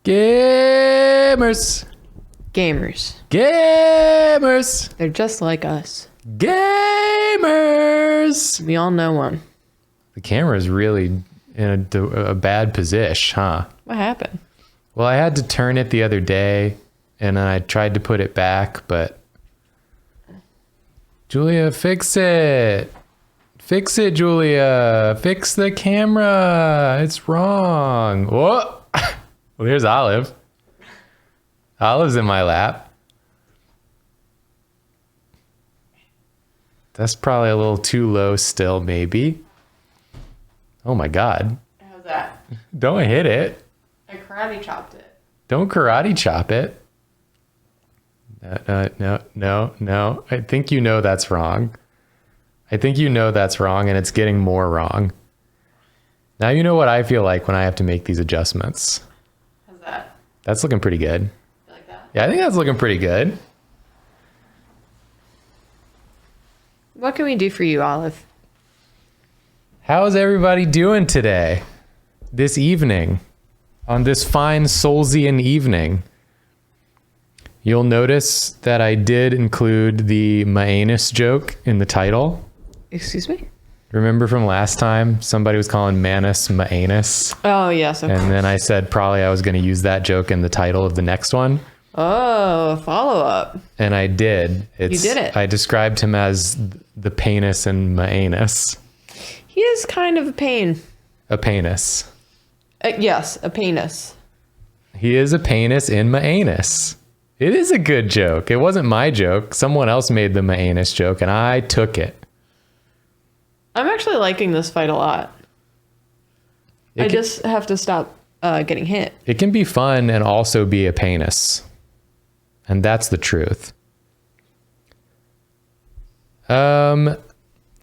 Gamers. They're just like us. Gamers. We all know one. The camera is really in a bad position, huh? What happened? Well, I had to turn it the other day, and then I tried to put it back, but... Julia, fix it. Fix it, Julia. Fix the camera. It's wrong. Whoa. Well, here's Olive. Olive's in my lap. That's probably a little too low still, maybe. Oh my God. How's that? Don't hit it. I karate chopped it. Don't karate chop it. No. I think you know that's wrong. And it's getting more wrong. Now you know what I feel like when I have to make these adjustments. How's that? That's looking pretty good. You like that? Yeah, I think that's looking pretty good. What can we do for you, Olive? How's everybody doing today? This evening? On this fine Solsian evening? You'll notice that I did include the Manus joke in the title. Excuse me? Remember from last time, somebody was calling Manus Manus? Oh, yes. And then I said probably I was going to use that joke in the title of the next one. Oh, follow-up. And I did. You did it. I described him as the Painus and Manus. He is kind of a pain. A Painus. Yes, a penis. He is a Painus in Manus. It is a good joke. It wasn't my joke. Someone else made the Manus joke, and I took it. I'm actually liking this fight a lot. I just have to stop getting hit. It can be fun and also be a Painus. And that's the truth.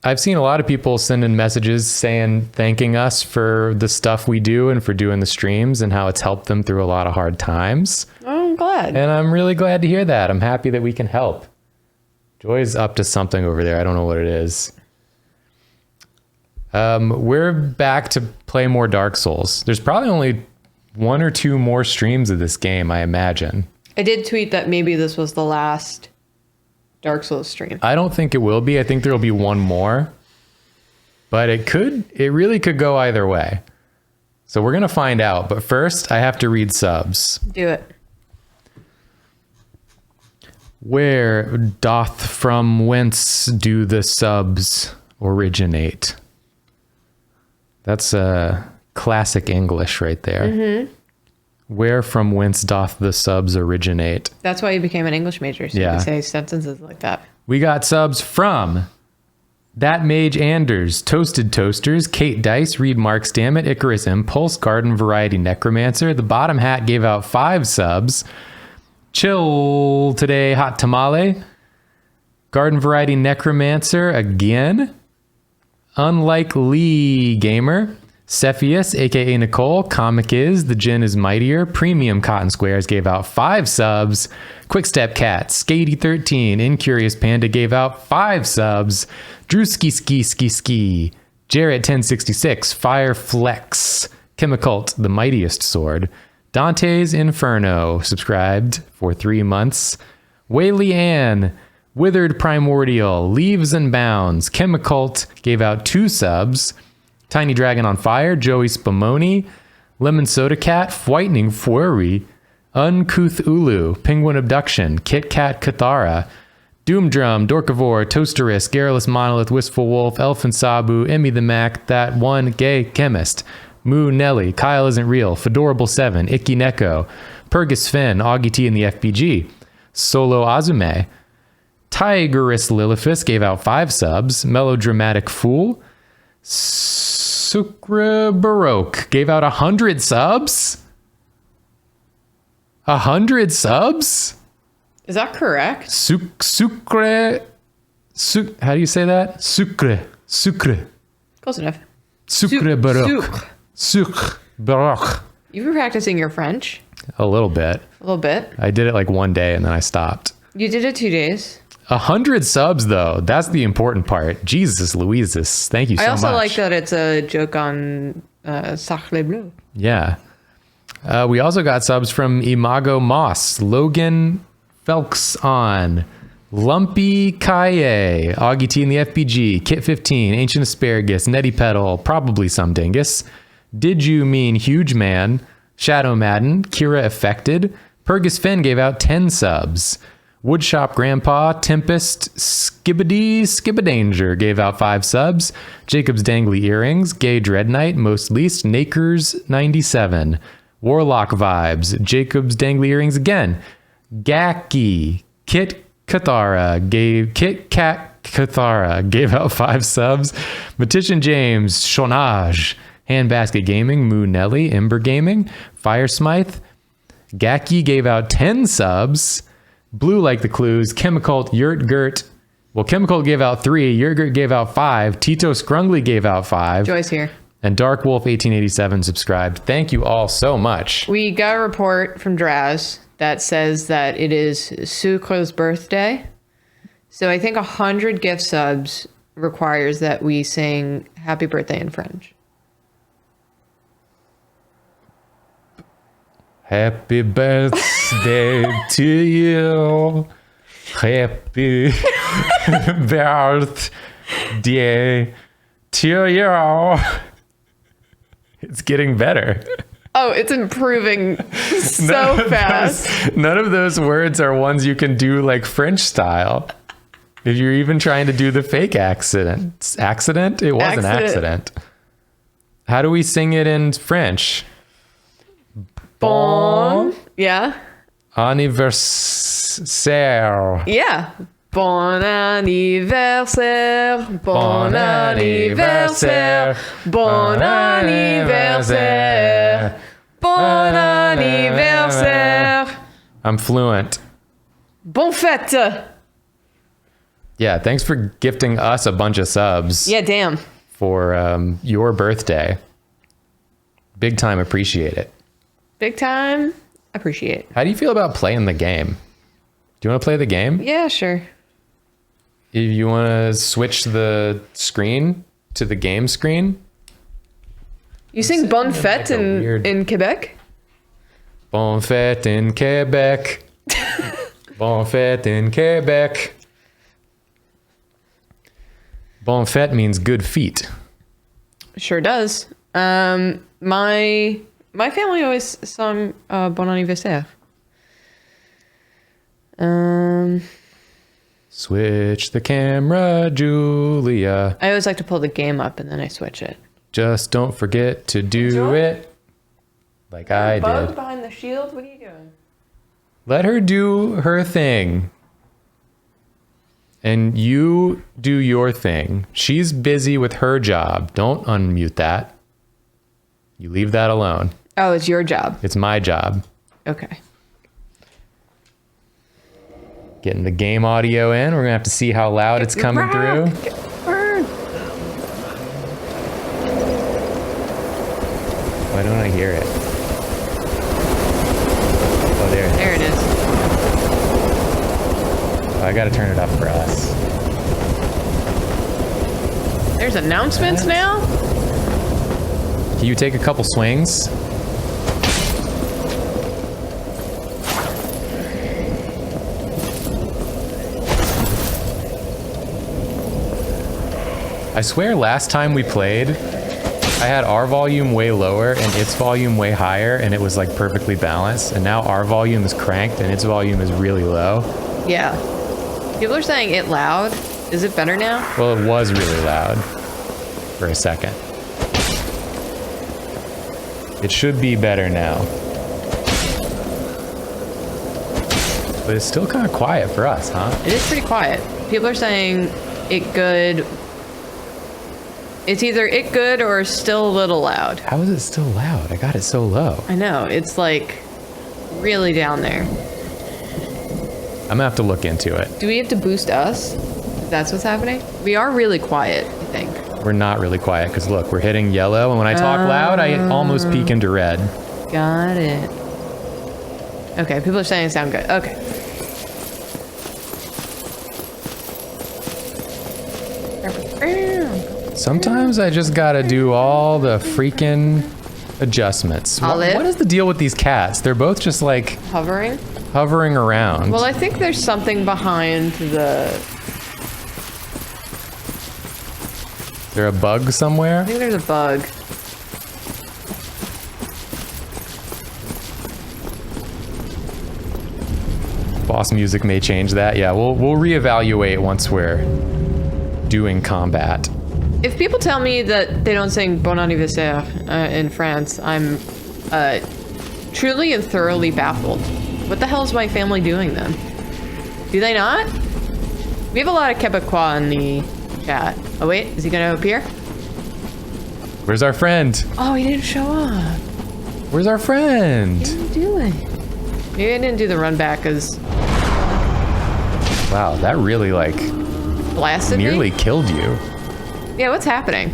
I've seen a lot of people send in messages thanking us for the stuff we do and for doing the streams and how it's helped them through a lot of hard times. I'm glad. And I'm really glad to hear that. I'm happy that we can help. Joy's up to something over there. I don't know what it is. We're back to play more Dark Souls. There's probably only 1 or 2 more streams of this game, I imagine. I did tweet that maybe this was the last Dark Souls stream. I don't think it will be. I think there'll be one more. But it really could go either way. So we're going to find out. But first, I have to read subs. Do it. Where doth from whence do the subs originate? That's classic English right there. Mm-hmm. Where from whence doth the subs originate? That's why you became an English major, so you can say sentences like that. We got subs from That Mage Anders, Toasted Toasters, Kate Dice, Reed Marks, Dammit, Icarus Impulse, Garden Variety Necromancer. The Bottom Hat gave out 5 subs. Chill Today, Hot Tamale. Garden Variety Necromancer again. Unlike Lee Gamer. Cepheus, aka Nicole, Comic Is, The Gin Is Mightier, Premium Cotton Squares gave out 5 subs. Quickstep Cat, Skatey13, Incurious Panda gave out 5 subs. Drewski Ski, Jarrett 1066, Fireflex, Chemicult, The Mightiest Sword, Dante's Inferno subscribed for 3 months. Whaley Ann, Withered Primordial, Leaves and Bounds, Chemicult gave out 2 subs. Tiny Dragon on Fire, Joey Spumoni, Lemon Soda Cat, Whitening Fury, Uncouth Ulu, Penguin Abduction, Kit Kat Cathara, Doomdrum, Dorkavore, Toasterus, Garrulous Monolith, Wistful Wolf, Elfin Sabu, Emmy the Mac, That One Gay Chemist, Moo Nelly, Kyle Isn't Real, Fedorable 7, Icky Neko, Purgus Finn, Augie T in the FBG, Solo Azume, Tigerus Lilithus gave out 5 subs, Melodramatic Fool, Sucre Baroque gave out 100 subs? 100 subs? Is that correct? Sucre. How do you say that? Sucre. Close enough. Sucre Baroque. Sucre Baroque. You've been practicing your French? A little bit. A little bit? I did it like one day and then I stopped. You did it 2 days? 100 subs though. That's the important part. Jesus Louises. Thank you so much. I also like that it's a joke on Sacre Bleu. Yeah. We also got subs from Imago Moss, Logan Felkson, Lumpy Kaye, Augie T in the FBG, Kit 15, Ancient Asparagus, Netty Pedal, probably some dingus. Did you mean Huge Man? Shadow Madden, Kira Affected, Purgus Finn gave out 10 subs. Woodshop Grandpa, Tempest, Skibadanger gave out 5 subs. Jacob's Dangly Earrings, Gay Dread Knight, Most Least, Nakers 97. Warlock Vibes, Jacob's Dangly Earrings again. Gaki, Kit Cat Cathara gave out 5 subs. Matician James, Shonage, Handbasket Gaming, Moo Nelly, Ember Gaming, Fire Smythe. Gaki gave out 10 subs. Blue Like the Clues, Chemicult, Yurtgurt. Well, Chemicult gave out 3, Yurtgurt gave out 5, Tito Scrungly gave out 5. Joy's here. And Dark Wolf 1887 subscribed. Thank you all so much. We got a report from Draz that says that it is Sucre's birthday. So I think 100 gift subs requires that we sing Happy Birthday in French. Happy birthday to you. Happy birthday to you. It's getting better. Oh, it's improving so fast. None of those words are ones you can do like French style. If you're even trying to do the fake accident. Accident? It was an accident. How do we sing it in French? Bon. Yeah. Anniversaire. Yeah. Bon anniversaire. Bon anniversaire. Bon anniversaire. Bon anniversaire. I'm fluent. Bon fête. Yeah, thanks for gifting us a bunch of subs. Yeah, damn. For your birthday. Big time appreciate it. Big time appreciate. How do you feel about playing the game? Do you want to play the game? Yeah, sure. If you want to switch the screen to the game screen. You sing Bonne Fête in Quebec? Bonne Fête in Quebec. Bonne Fête in Quebec. Bonne Fête means good feet. Sure does. My family always sung Bon Anniversaire. Switch the camera, Julia. I always like to pull the game up and then I switch it. Just don't forget to do it like I Bug did. behind the shield? What are you doing? Let her do her thing. And you do your thing. She's busy with her job. Don't unmute that. You leave that alone. Oh, it's your job. It's my job. Okay. Getting the game audio in. We're going to have to see how loud it's coming through. Why don't I hear it? Oh, there it is. There it is. Oh, I got to turn it up for us. There's announcements now? Can you take a couple swings? I swear last time we played, I had our volume way lower and its volume way higher, and it was like perfectly balanced. And now our volume is cranked and its volume is really low. Yeah. People are saying it loud. Is it better now? Well, it was really loud for a second. It should be better now. But it's still kind of quiet for us, huh? It is pretty quiet. People are saying it good. It's either it good or still a little loud. How is it still loud? I got it so low. I know. It's like really down there. I'm gonna have to look into it. Do we have to boost us? If that's what's happening? We are really quiet, I think. We're not really quiet because look, we're hitting yellow, and when I talk loud, I almost peek into red. Got it. Okay, people are saying it sound good. Okay. Sometimes I just gotta do all the freaking adjustments. Olive. What is the deal with these cats? They're both just like Hovering. hovering around. Well, I think there's something behind the... Is there a bug somewhere? I think there's a bug. Boss music may change that. Yeah, we'll reevaluate once we're doing combat. If people tell me that they don't sing Bon anniversaire in France, I'm truly and thoroughly baffled. What the hell is my family doing then? Do they not? We have a lot of Quebecois in the chat. Oh wait, is he gonna appear? Where's our friend? Oh, he didn't show up. Where's our friend? What are you doing? Maybe I didn't do the run back because Wow, that really like blasted nearly me. killed you. Yeah, what's happening?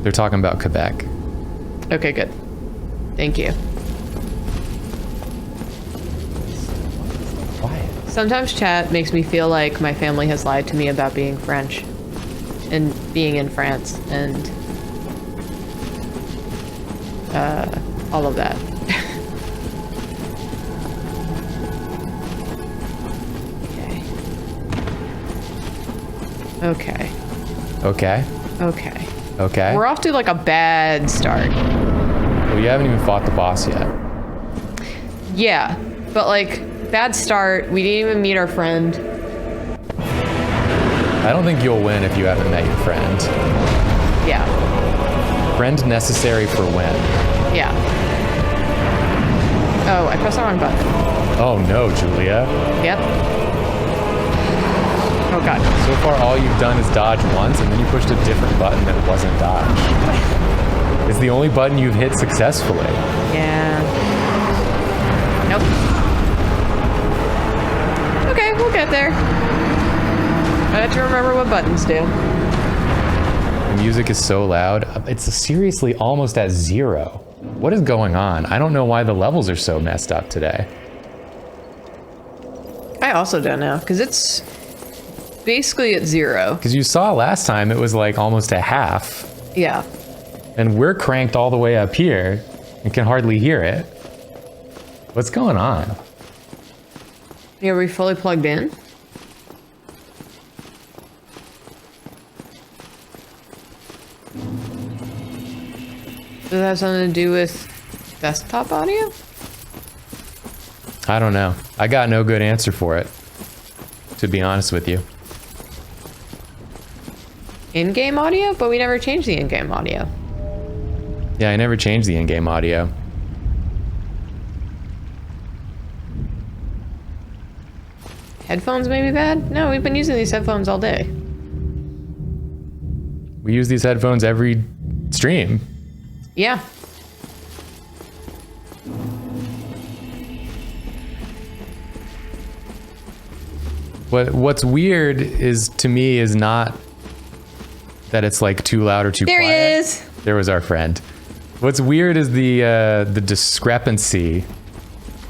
They're talking about Quebec. Okay, good. Thank you. Quiet. Sometimes chat makes me feel like my family has lied to me about being French and being in France and all of that. Okay. Okay. Okay. Okay. We're off to like a bad start. Well, you haven't even fought the boss yet. Yeah, but like bad start. We didn't even meet our friend. I don't think you'll win if you haven't met your friend. Yeah. Friend necessary for win. Yeah. Oh, I pressed the wrong button. Oh no, Julia. Yep. Oh god. So far, all you've done is dodge once, and then you pushed a different button that wasn't dodge. It's the only button you've hit successfully. Yeah. Nope. Okay, we'll get there. I have to remember what buttons do. The music is so loud. It's seriously almost at 0. What is going on? I don't know why the levels are so messed up today. I also don't know, because it's basically at 0. Because you saw last time it was like almost a half. Yeah. And we're cranked all the way up here and can hardly hear it. What's going on? Yeah, are we fully plugged in? Does that have something to do with desktop audio? I don't know. I got no good answer for it, to be honest with you. In-game audio? But we never changed the in-game audio. Yeah, I never changed the in-game audio. Headphones may be bad? No, we've been using these headphones all day. We use these headphones every stream. Yeah. What's weird is, to me, is not that it's like too loud or too There quiet. he is. There was our friend. What's weird is the discrepancy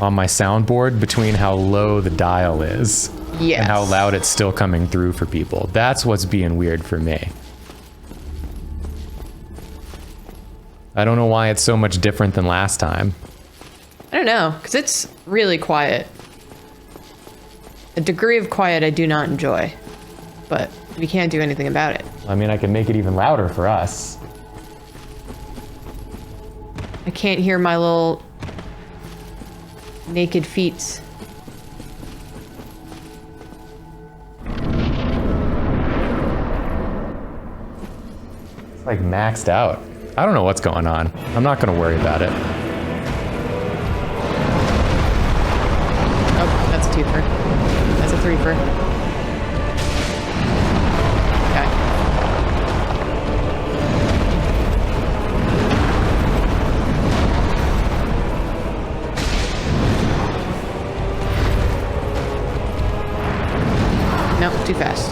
on my soundboard between how low the dial is Yes. and how loud it's still coming through for people. That's what's being weird for me. I don't know why it's so much different than last time. I don't know, because it's really quiet. A degree of quiet I do not enjoy, but we can't do anything about it. I mean, I can make it even louder for us. I can't hear my little naked feet. It's like maxed out. I don't know what's going on. I'm not going to worry about it. Oh, that's a twofer. That's a threefer. Okay. No, too fast.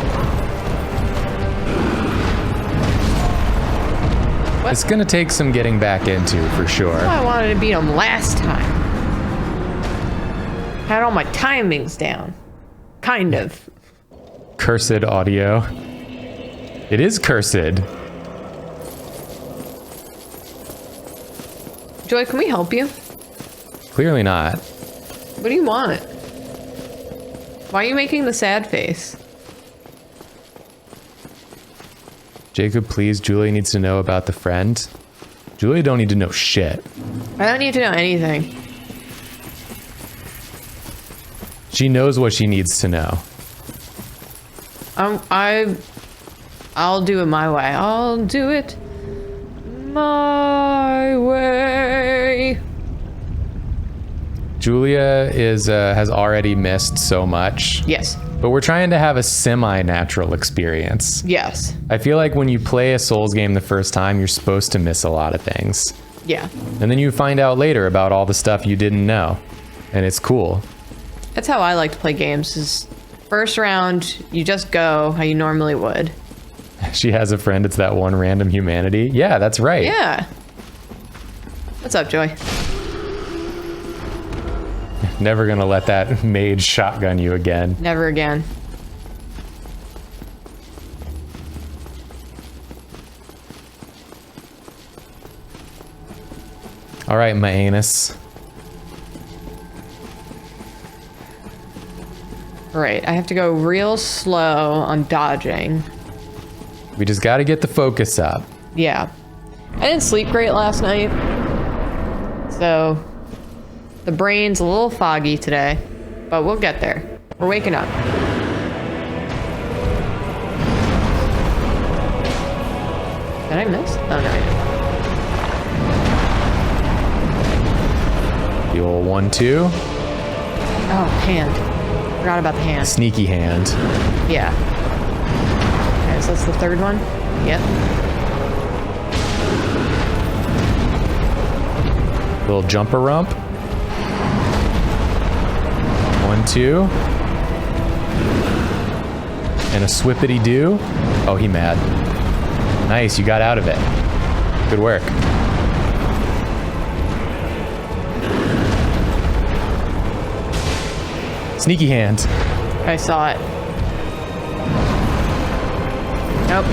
It's going to take some getting back into, for sure. Oh, I wanted to beat him last time. Had all my timings down. Kind of. Cursed audio. It is cursed. Joy, can we help you? Clearly not. What do you want? Why are you making the sad face? Jacob, please, Julia needs to know about the friend. Julia don't need to know shit. I don't need to know anything. She knows what she needs to know. I'll do it my way. I'll do it my way. Julia has already missed so much. Yes. But we're trying to have a semi-natural experience. Yes. I feel like when you play a Souls game the first time, you're supposed to miss a lot of things. Yeah. And then you find out later about all the stuff you didn't know. And it's cool. That's how I like to play games, is first round, you just go how you normally would. She has a friend, it's that one random humanity. Yeah, that's right. Yeah. What's up, Joy? Never gonna let that mage shotgun you again. Never again. All right, Manus. Right, I have to go real slow on dodging. We just gotta get the focus up. Yeah. I didn't sleep great last night. So the brain's a little foggy today, but we'll get there. We're waking up. Did I miss? Oh, no, I didn't. The old 1-2. Oh, hand. Forgot about the hand. Sneaky hand. Yeah. Okay, so that's the third one? Yep. Little jumper rump. 1-2. And a swippity doo. Oh, he mad. Nice, you got out of it. Good work. Sneaky hand. I saw it. Nope.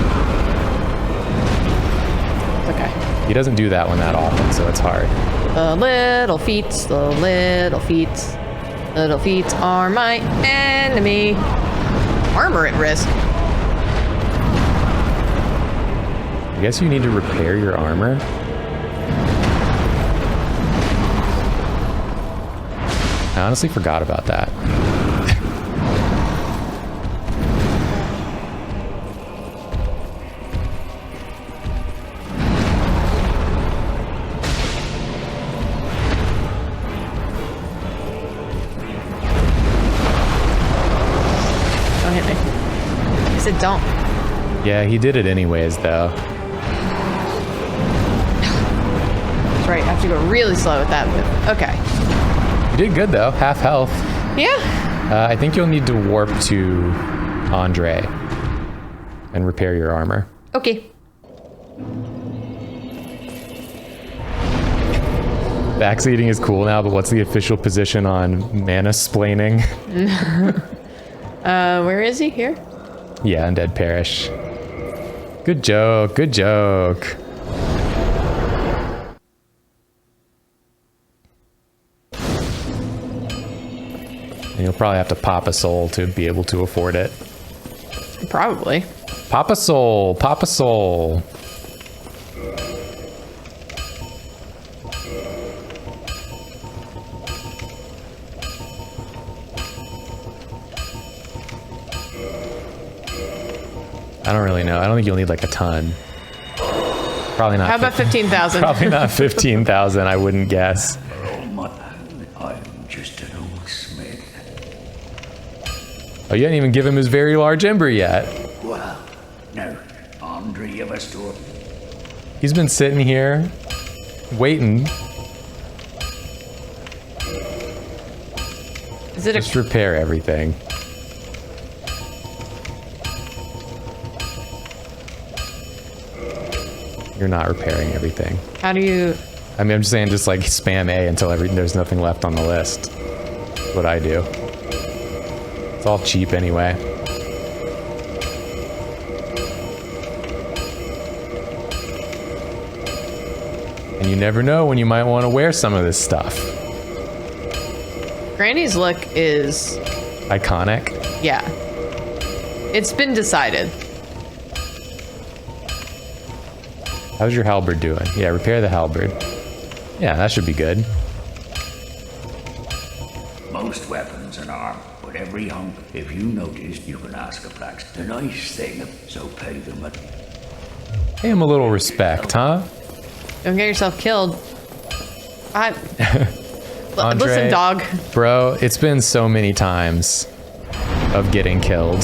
It's okay. He doesn't do that one that often, so it's hard. The little feet, the little feet. Little feet are my enemy. Armor at risk. I guess you need to repair your armor. I honestly forgot about that. Don't hit me. I said don't. Yeah, he did it anyways, though. That's right, I have to go really slow with that move. Okay. You did good, though. Half health. Yeah. I think you'll need to warp to Andre and repair your armor. Okay. Backseating is cool now, but what's the official position on Manus splaining? Where is he? Here? Yeah, Undead Parish. Good joke, good joke. And you'll probably have to pop a soul to be able to afford it. Probably. Pop a soul, pop a soul. I don't really know. I don't think you'll need like a ton. Probably not. How about 15,000? Probably not 15,000, I wouldn't guess. I'm just an old smith. Oh, you didn't even give him his very large ember yet. Well, no, Andre, you must do. He's been sitting here, waiting. Is it Just a... repair everything. You're not repairing everything. How do you... I mean, I'm just saying, just like spam A until there's nothing left on the list. That's what I do. It's all cheap anyway. And you never know when you might want to wear some of this stuff. Granny's look is, Iconic. yeah. It's been decided. How's your halberd doing? Yeah, repair the halberd. Yeah, that should be good. Most weapons and arm, but every hunk. If you noticed, you can ask a blacksmith. The nice thing, so pay them a... Pay him a little respect, huh? Don't get yourself killed. Andre, Listen, dog. Bro, it's been so many times of getting killed.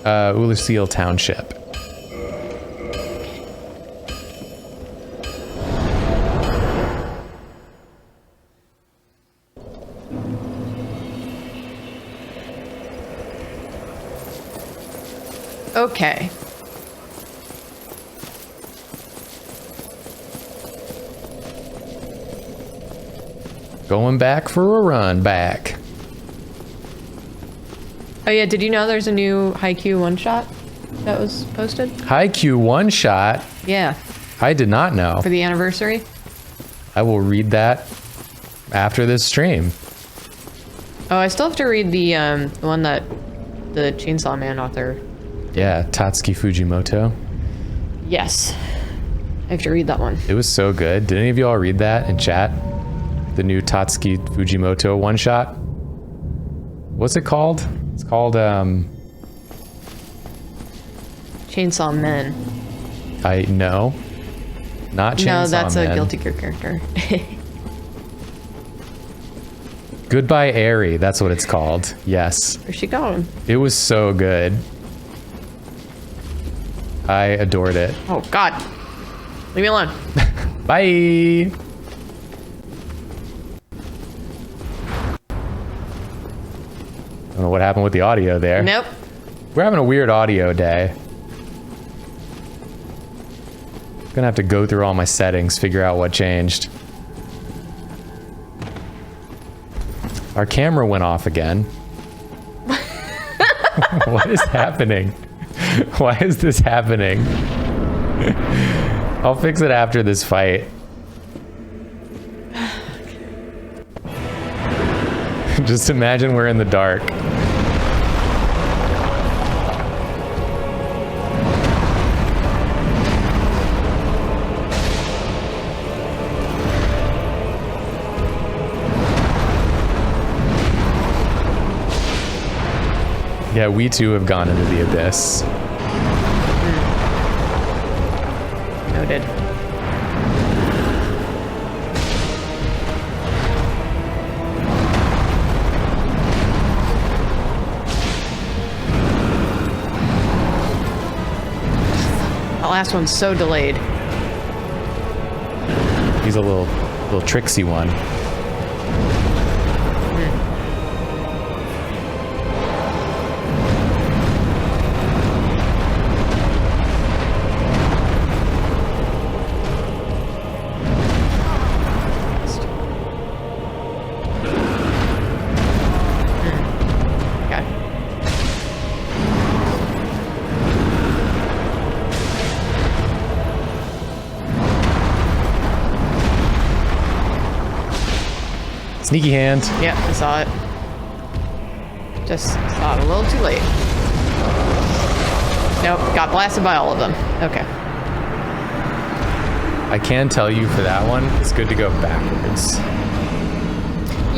Ulusil Township. Okay. Going back for a run back. Oh yeah, did you know there's a new Haikyuu one-shot that was posted? Haikyuu one shot. Yeah, I did not know. for the anniversary. I will read that after this stream. Oh, I still have to read the one that the Chainsaw Man author. Yeah, Tatsuki Fujimoto. Yes, I have to read that one. It was so good. Did any of y'all read that in chat? The new Tatsuki Fujimoto one shot? What's it called? It's called Chainsaw Men. I know. Not Chainsaw No, that's Man. a Guilty Gear character. Goodbye Airy, that's what it's called. Yes. Where's she going? It was so good. I adored it. Oh God, leave me alone. Bye. I don't know what happened with the audio there. Nope. We're having a weird audio day. Gonna have to go through all my settings, figure out what changed. Our camera went off again. What is happening? Why is this happening? I'll fix it after this fight. Just imagine we're in the dark. Yeah, we too have gone into the abyss. Noted. That last one's so delayed. He's a little tricksy one. Okay. Sneaky hand. Yep, I saw it. Just saw it a little too late. Nope, got blasted by all of them. Okay. I can tell you for that one, it's good to go backwards.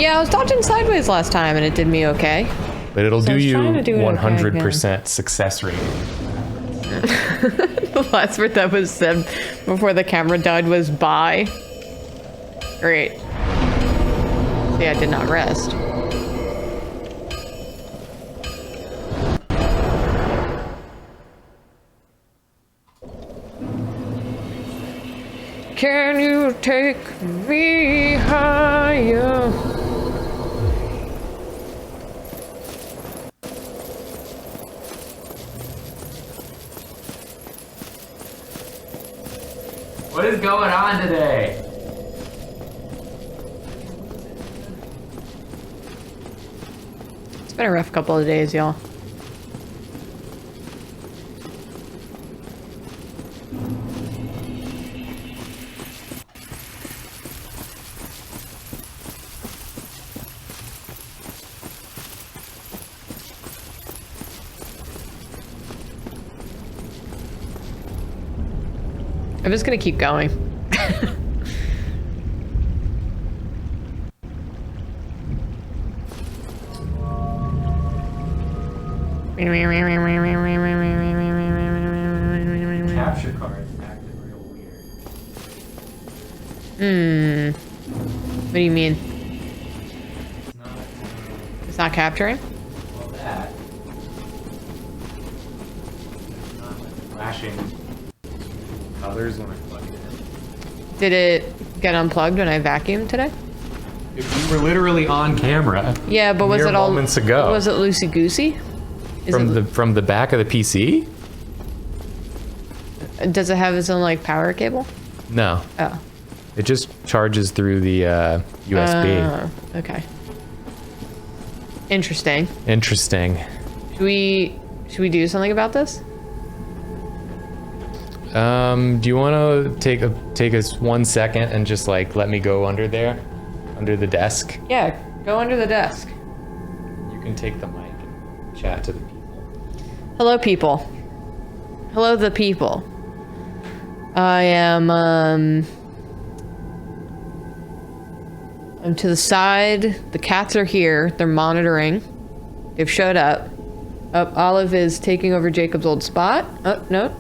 Yeah, I was dodging sideways last time and it did me okay. But it'll So I do was you trying to do it okay 100% success rate. The last word that was said before the camera died was bye. Great. See, I did not rest. Can you take me higher? What is going on today? been a rough couple of days, y'all. I'm just gonna keep going. Capture card acting real weird. What do you mean? It's not. It's not capturing? Well, that. It's not like flashing colors when I plug it in. Did it get unplugged when I vacuumed today? If we were literally on camera. Yeah, but was mere it all moments ago? Was it loosey goosey? From the back of the PC? Does it have its own like power cable? No. Oh. It just charges through the USB. Okay. Interesting. Interesting. Should we do something about this? Do you want to take us 1 second and just like let me go under there, under the desk? Yeah, go under the desk. You can take the mic and chat to the people. Hello, people. Hello, the people. I am I'm to the side. The cats are here. They're monitoring. They've showed up. Olive is taking over Jacob's old spot. Oh, no.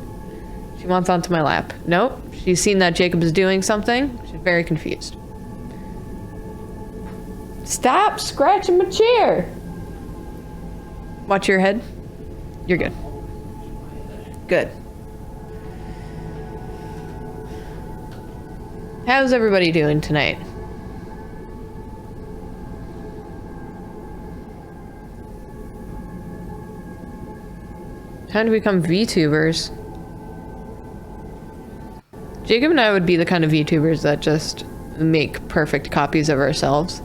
She wants onto my lap. Nope. She's seen that Jacob is doing something. She's very confused. Stop scratching my chair. Watch your head. You're good. Good. How's everybody doing tonight? Time to become VTubers. Jacob and I would be the kind of VTubers that just make perfect copies of ourselves.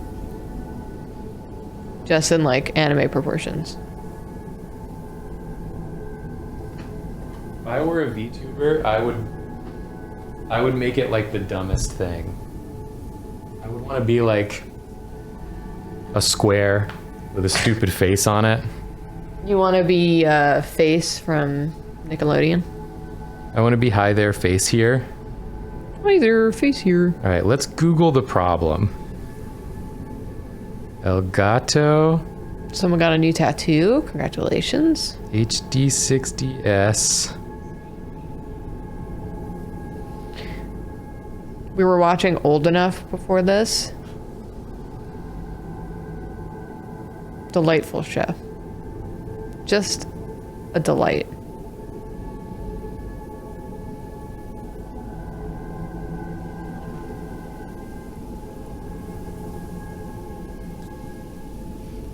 Just in like anime proportions. If I were a VTuber, I would make it like the dumbest thing. I would want to be like a square with a stupid face on it. You want to be Face from Nickelodeon? I want to be hi there, face here. Hi there, Face here. All right, let's Google the problem. Elgato Someone got a new tattoo. Congratulations. HD60S. We were watching Old Enough before this. Delightful show. Just a delight.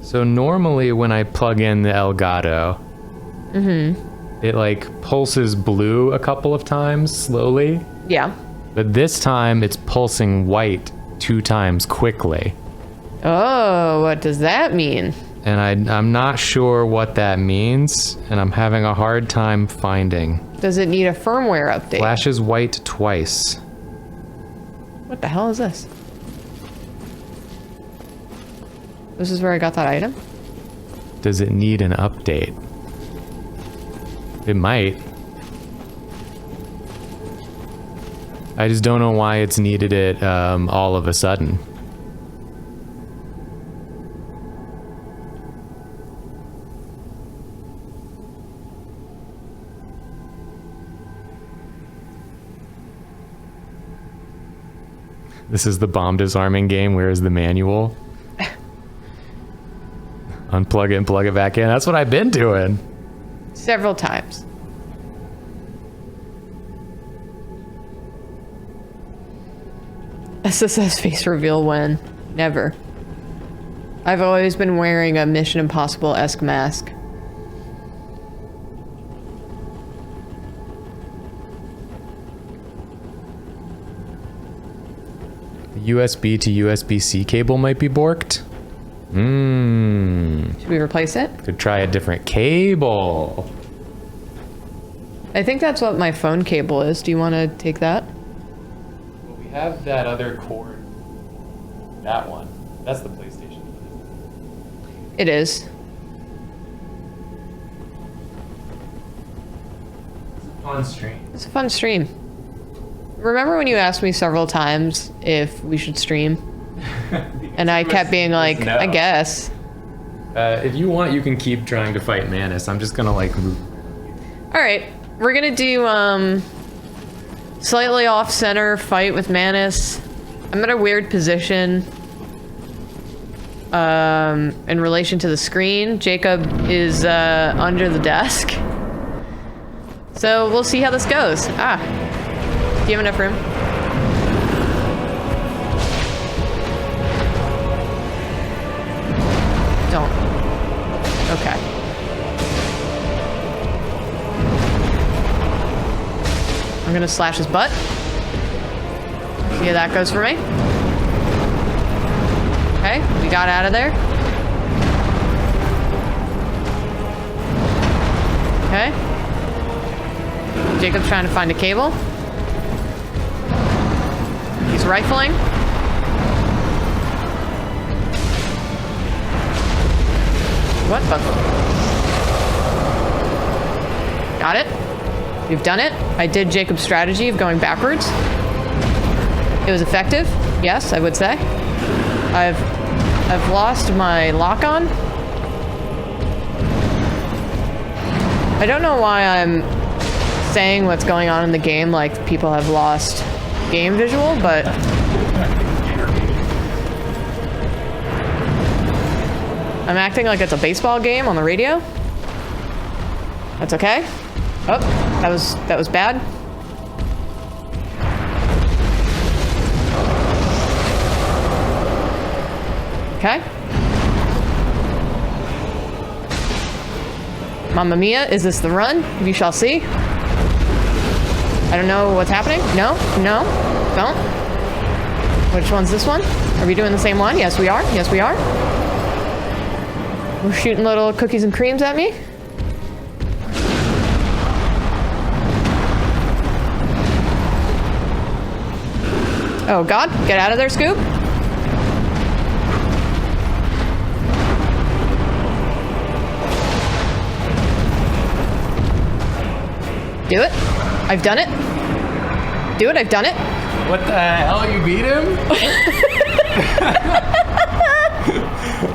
So normally when I plug in the Elgato, it like pulses blue a couple of times slowly. Yeah. But this time it's pulsing white 2 times quickly. Oh, what does that mean? And I'm not sure what that means, and I'm having a hard time finding. Does it need a firmware update? Flashes white twice. What the hell is this? This is where I got that item? Does it need an update? It might. I just don't know why it's needed it all of a sudden. This is the bomb disarming game. Where is the manual? Unplug it and plug it back in. That's what I've been doing. Several times. SSS face reveal when? Never. I've always been wearing a Mission Impossible-esque mask. The USB to USB-C cable might be borked. Should we replace it? Could try a different cable. I think that's what my phone cable is. Do you want to take that? Well, we have that other cord. That one. That's the PlayStation. It is. Fun stream. It's a fun stream. Remember when you asked me several times if we should stream? And I kept being like, no. I guess. If you want, you can keep trying to fight Manus. I'm just gonna like move. All right, we're gonna do slightly off center fight with Manus. I'm in a weird position in relation to the screen. Jacob is under the desk. So we'll see how this goes. Ah, do you have enough room? Don't. Okay. I'm gonna slash his butt. See how that goes for me. Okay, we got out of there. Okay. Jacob's trying to find a cable. He's rifling. What the? Got it. We've done it. I did Jacob's strategy of going backwards. It was effective. Yes, I would say. I've lost my lock on. I don't know why I'm saying what's going on in the game like people have lost game visual, but I'm acting like it's a baseball game on the radio. That's okay. Oh, that was bad. Okay. Mamma mia, is this the run? We shall see. I don't know what's happening. No, no, don't. Which one's this one? Are we doing the same one? Yes, we are. Yes, we are. We're shooting little cookies and creams at me. Oh God, get out of there, Scoop. Do it. I've done it. Do it, I've done it. What the hell? You beat him?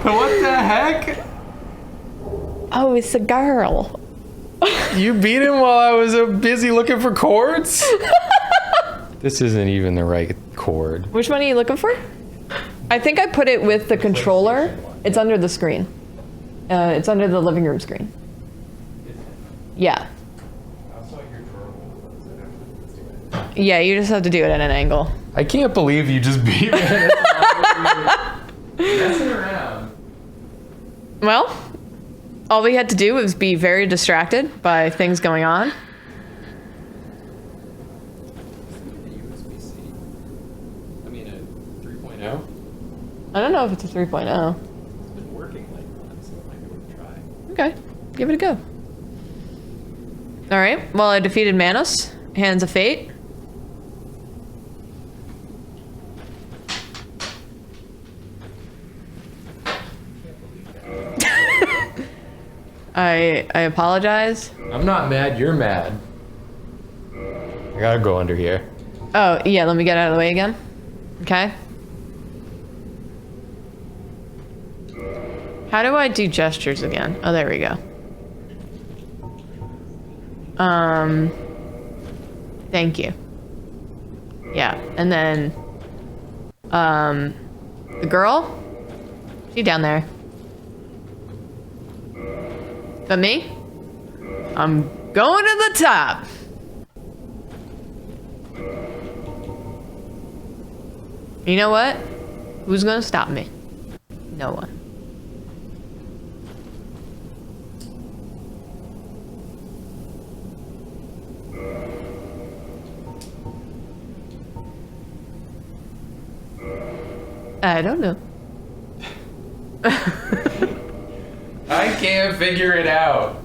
What the heck? Oh, it's a girl. You beat him while I was busy looking for chords? This isn't even the right chord. Which one are you looking for? I think I put it with the controller. It's under the screen. It's under the living room screen. Yeah. Yeah, you just have to do it at an angle. I can't believe you just beat me. Messing around. Well, all we had to do was be very distracted by things going on. I mean, a 3.0? I don't know if it's a 3.0. It's been working like that, so it might be worth a try. Okay, give it a go. All right, well, I defeated Manus. Hands of Fate. I apologize. I'm not mad, you're mad. I gotta go under here. Oh, yeah, let me get out of the way again. Okay. How do I do gestures again? Oh, there we go. Thank you. Yeah, and then, the girl? She down there. But me? I'm going to the top. You know what? Who's gonna stop me? No one. I don't know. I can't figure it out.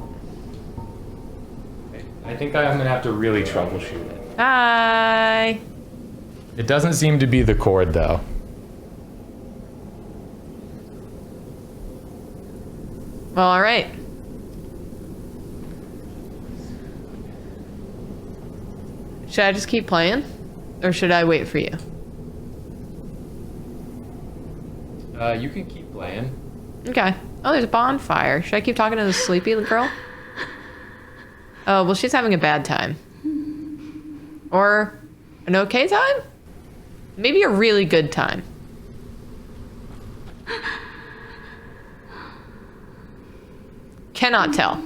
I think I'm gonna have to really troubleshoot it. Hi. It doesn't seem to be the cord though. Well, all right. Should I just keep playing? Or should I wait for you? You can keep playing. Okay. Oh, there's a bonfire. Should I keep talking to the sleepy girl? Oh, well, she's having a bad time. Or an okay time? Maybe a really good time. Cannot tell.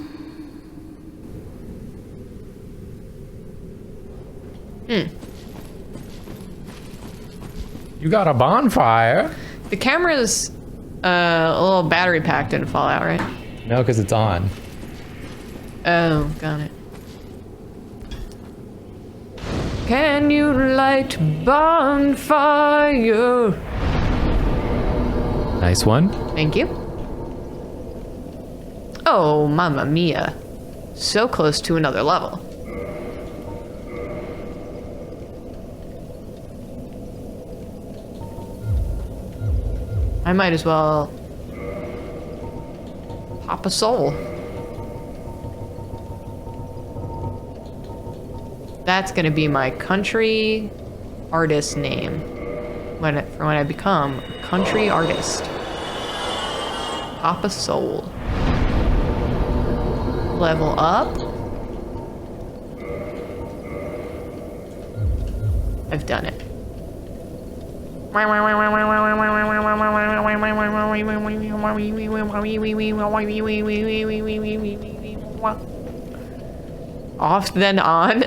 You got a bonfire? The camera's a little battery pack didn't fall out, right? No, because it's on. Oh, got it. Can you light bonfire? Nice one. Thank you. Oh, mamma mia. So close to another level. I might as well pop a soul. That's gonna be my country artist name when I become a country artist. Pop a soul. Level up. I've done it. Off then on.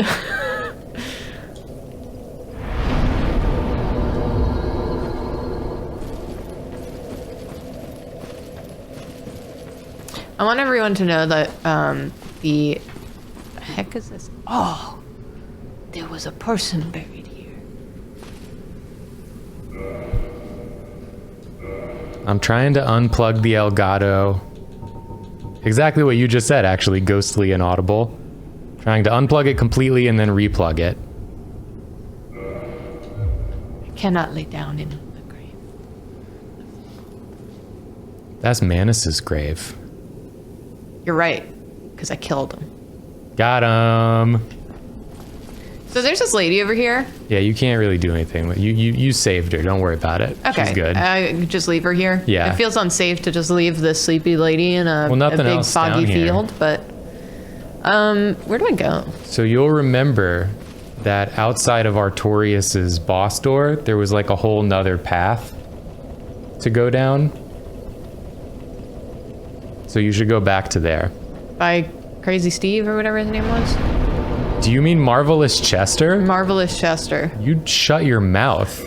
I want everyone to know that the heck is this? Oh, there was a person buried here. I'm trying to unplug the Elgato. Exactly what you just said, actually, ghostly and audible. Trying to unplug it completely and then replug it. I cannot lay down in the grave. That's Manus's grave. You're right, because I killed him. Got him. So there's this lady over here. Yeah, you can't really do anything. You saved her. Don't worry about it. Okay. She's good. I just leave her here. Yeah. It feels unsafe to just leave this sleepy lady in a Nothing big else foggy down here. field, but where do I go? So you'll remember that outside of Artorius's boss door, there was like a whole nother path to go down. So you should go back to there. By Crazy Steve or whatever his name was? Do you mean Marvelous Chester? Marvelous Chester. You'd shut your mouth.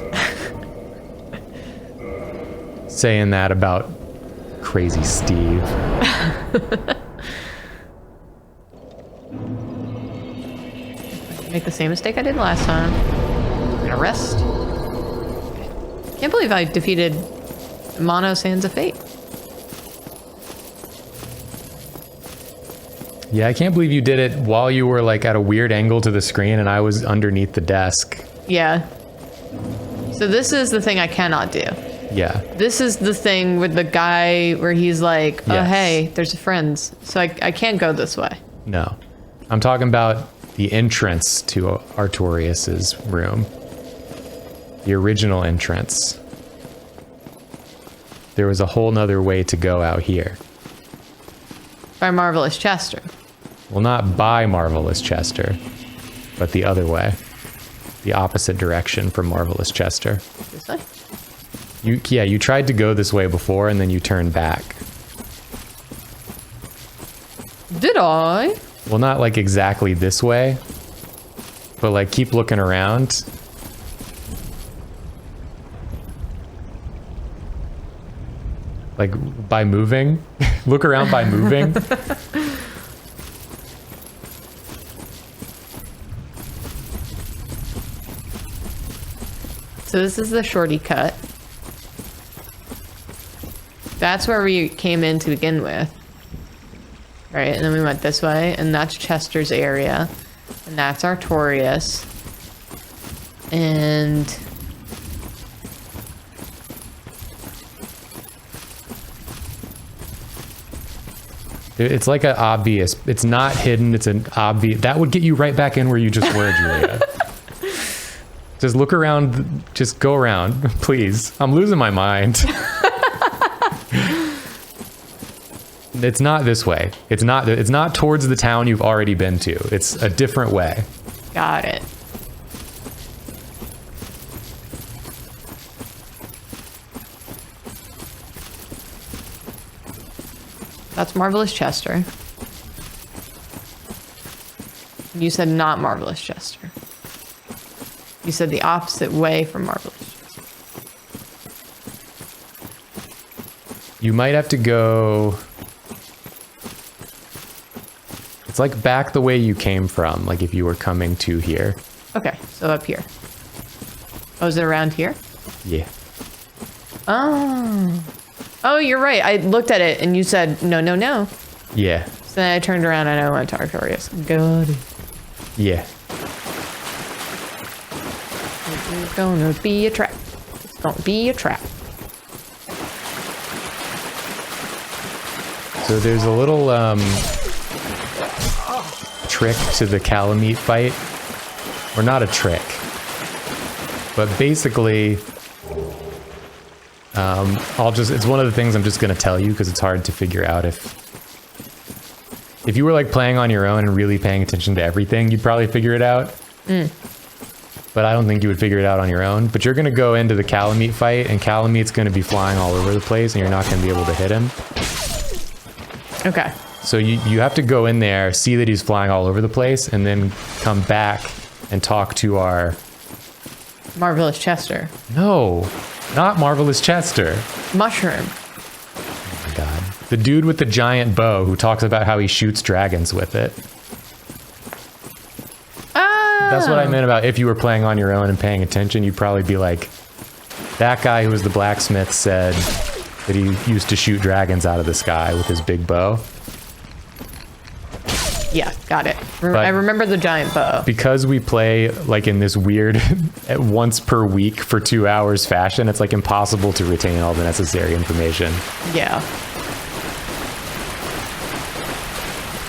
Saying that about Crazy Steve. Make the same mistake I did last time. I'm gonna rest. Can't believe I defeated Manus Hands of Fate. Yeah, I can't believe you did it while you were like at a weird angle to the screen and I was underneath the desk. Yeah. So this is the thing I cannot do. Yeah. This is the thing with the guy where he's like, oh, Yes. hey, there's friends. So I can't go this way. No. I'm talking about the entrance to Artorius's room. The original entrance. There was a whole nother way to go out here. By Marvelous Chester. Well, not by Marvelous Chester, but the other way. The opposite direction from Marvelous Chester. This way? You tried to go this way before and then you turned back. Did I? Well, not like exactly this way, but like keep looking around. Like by moving. Look around by moving. So this is the shorty cut. That's where we came in to begin with. Right, and then we went this way, and that's Chester's area. And that's Artorias. And... It's like an obvious, it's not hidden, it's an obvious, that would get you right back in where you just were, Julia. Just look around, just go around, please. I'm losing my mind. It's not this way. It's not towards the town you've already been to. It's a different way. Got it. That's Marvelous Chester. You said not Marvelous Chester. You said the opposite way from Marvelous Chester. You might have to go... It's like back the way you came from, like if you were coming to here. Okay, so up here. Oh, is it around here? Yeah. Oh. Oh, you're right. I looked at it and you said, no, no, no. Yeah. So then I turned around and I went to Artorias. Got it. Yeah. It's gonna be a trap. It's gonna be a trap. So there's a little trick to the Calamite fight. Or not a trick. But basically, it's one of the things I'm just gonna tell you because it's hard to figure out if you were like playing on your own and really paying attention to everything, you'd probably figure it out. But I don't think you would figure it out on your own. But you're gonna go into the Calamite fight and Calamite's gonna be flying all over the place and you're not gonna be able to hit him. Okay. So you have to go in there, see that he's flying all over the place, and then come back and talk to our... Marvelous Chester. No, not Marvelous Chester. Mushroom. Oh my god. The dude with the giant bow who talks about how he shoots dragons with it. Ah! That's what I meant about if you were playing on your own and paying attention, you'd probably be like, that guy who was the blacksmith said that he used to shoot dragons out of the sky with his big bow. Yeah, got it. I remember the giant bow. Because we play like in this weird once per week for 2 hours fashion, it's like impossible to retain all the necessary information. Yeah.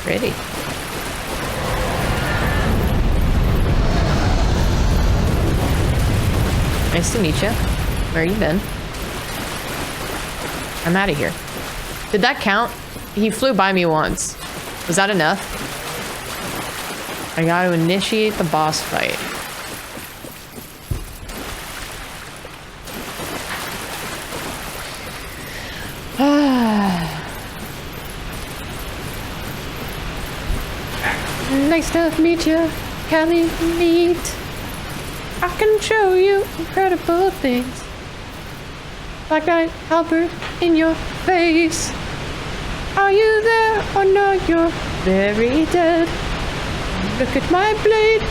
Pretty. Nice to meet you. Where you been? I'm out of here. Did that count? He flew by me once. Was that enough? I gotta initiate the boss fight. Nice to meet you, Callie Meat. I can show you incredible things. Black Knight Albert in your face. Are you there or no? You're very dead. Look at my blade.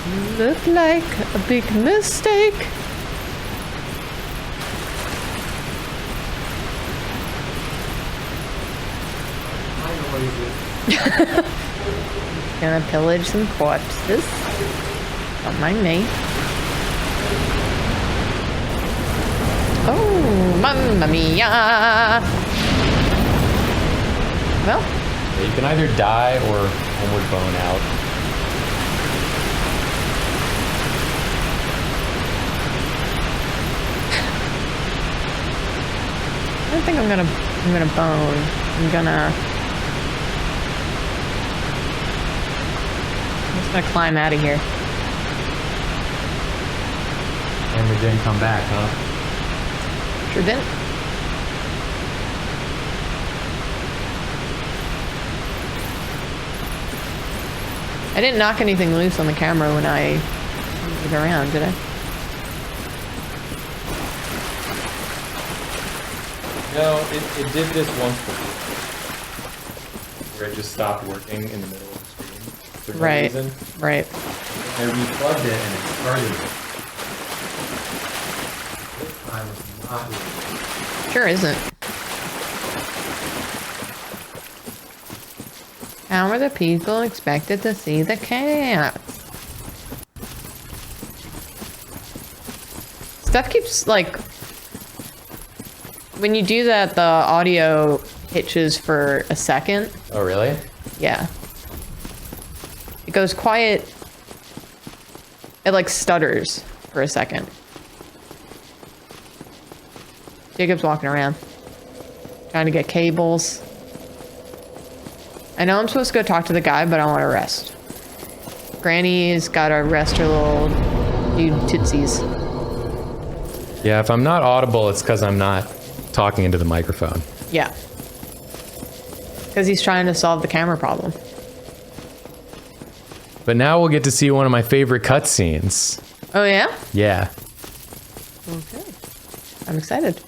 You look like a big mistake. Gonna pillage some corpses. Don't mind me. Oh, mamma mia! Well, You can either die or homeward bone out. I don't think I'm gonna bone. I'm just gonna climb out of here. And we didn't come back, huh? Sure didn't. I didn't knock anything loose on the camera when I moved it around, did I? No, it did this once before. Where it just stopped working in the middle of the screen. For no Right. reason. Right. I replugged it and it started it. This time was Sure isn't. How are the people expected to see the cat? Stuff keeps, like... When you do that, the audio hitches for a second. Oh, really? Yeah. It goes quiet. It, like, stutters for a second. Jacob's walking around. Trying to get cables. I know I'm supposed to go talk to the guy, but I want to rest. Granny's got to rest her little dude tootsies. Yeah, if I'm not audible, it's because I'm not talking into the microphone. Yeah. Because he's trying to solve the camera problem. But now we'll get to see one of my favorite cutscenes. Oh, yeah? Yeah. Okay. I'm excited.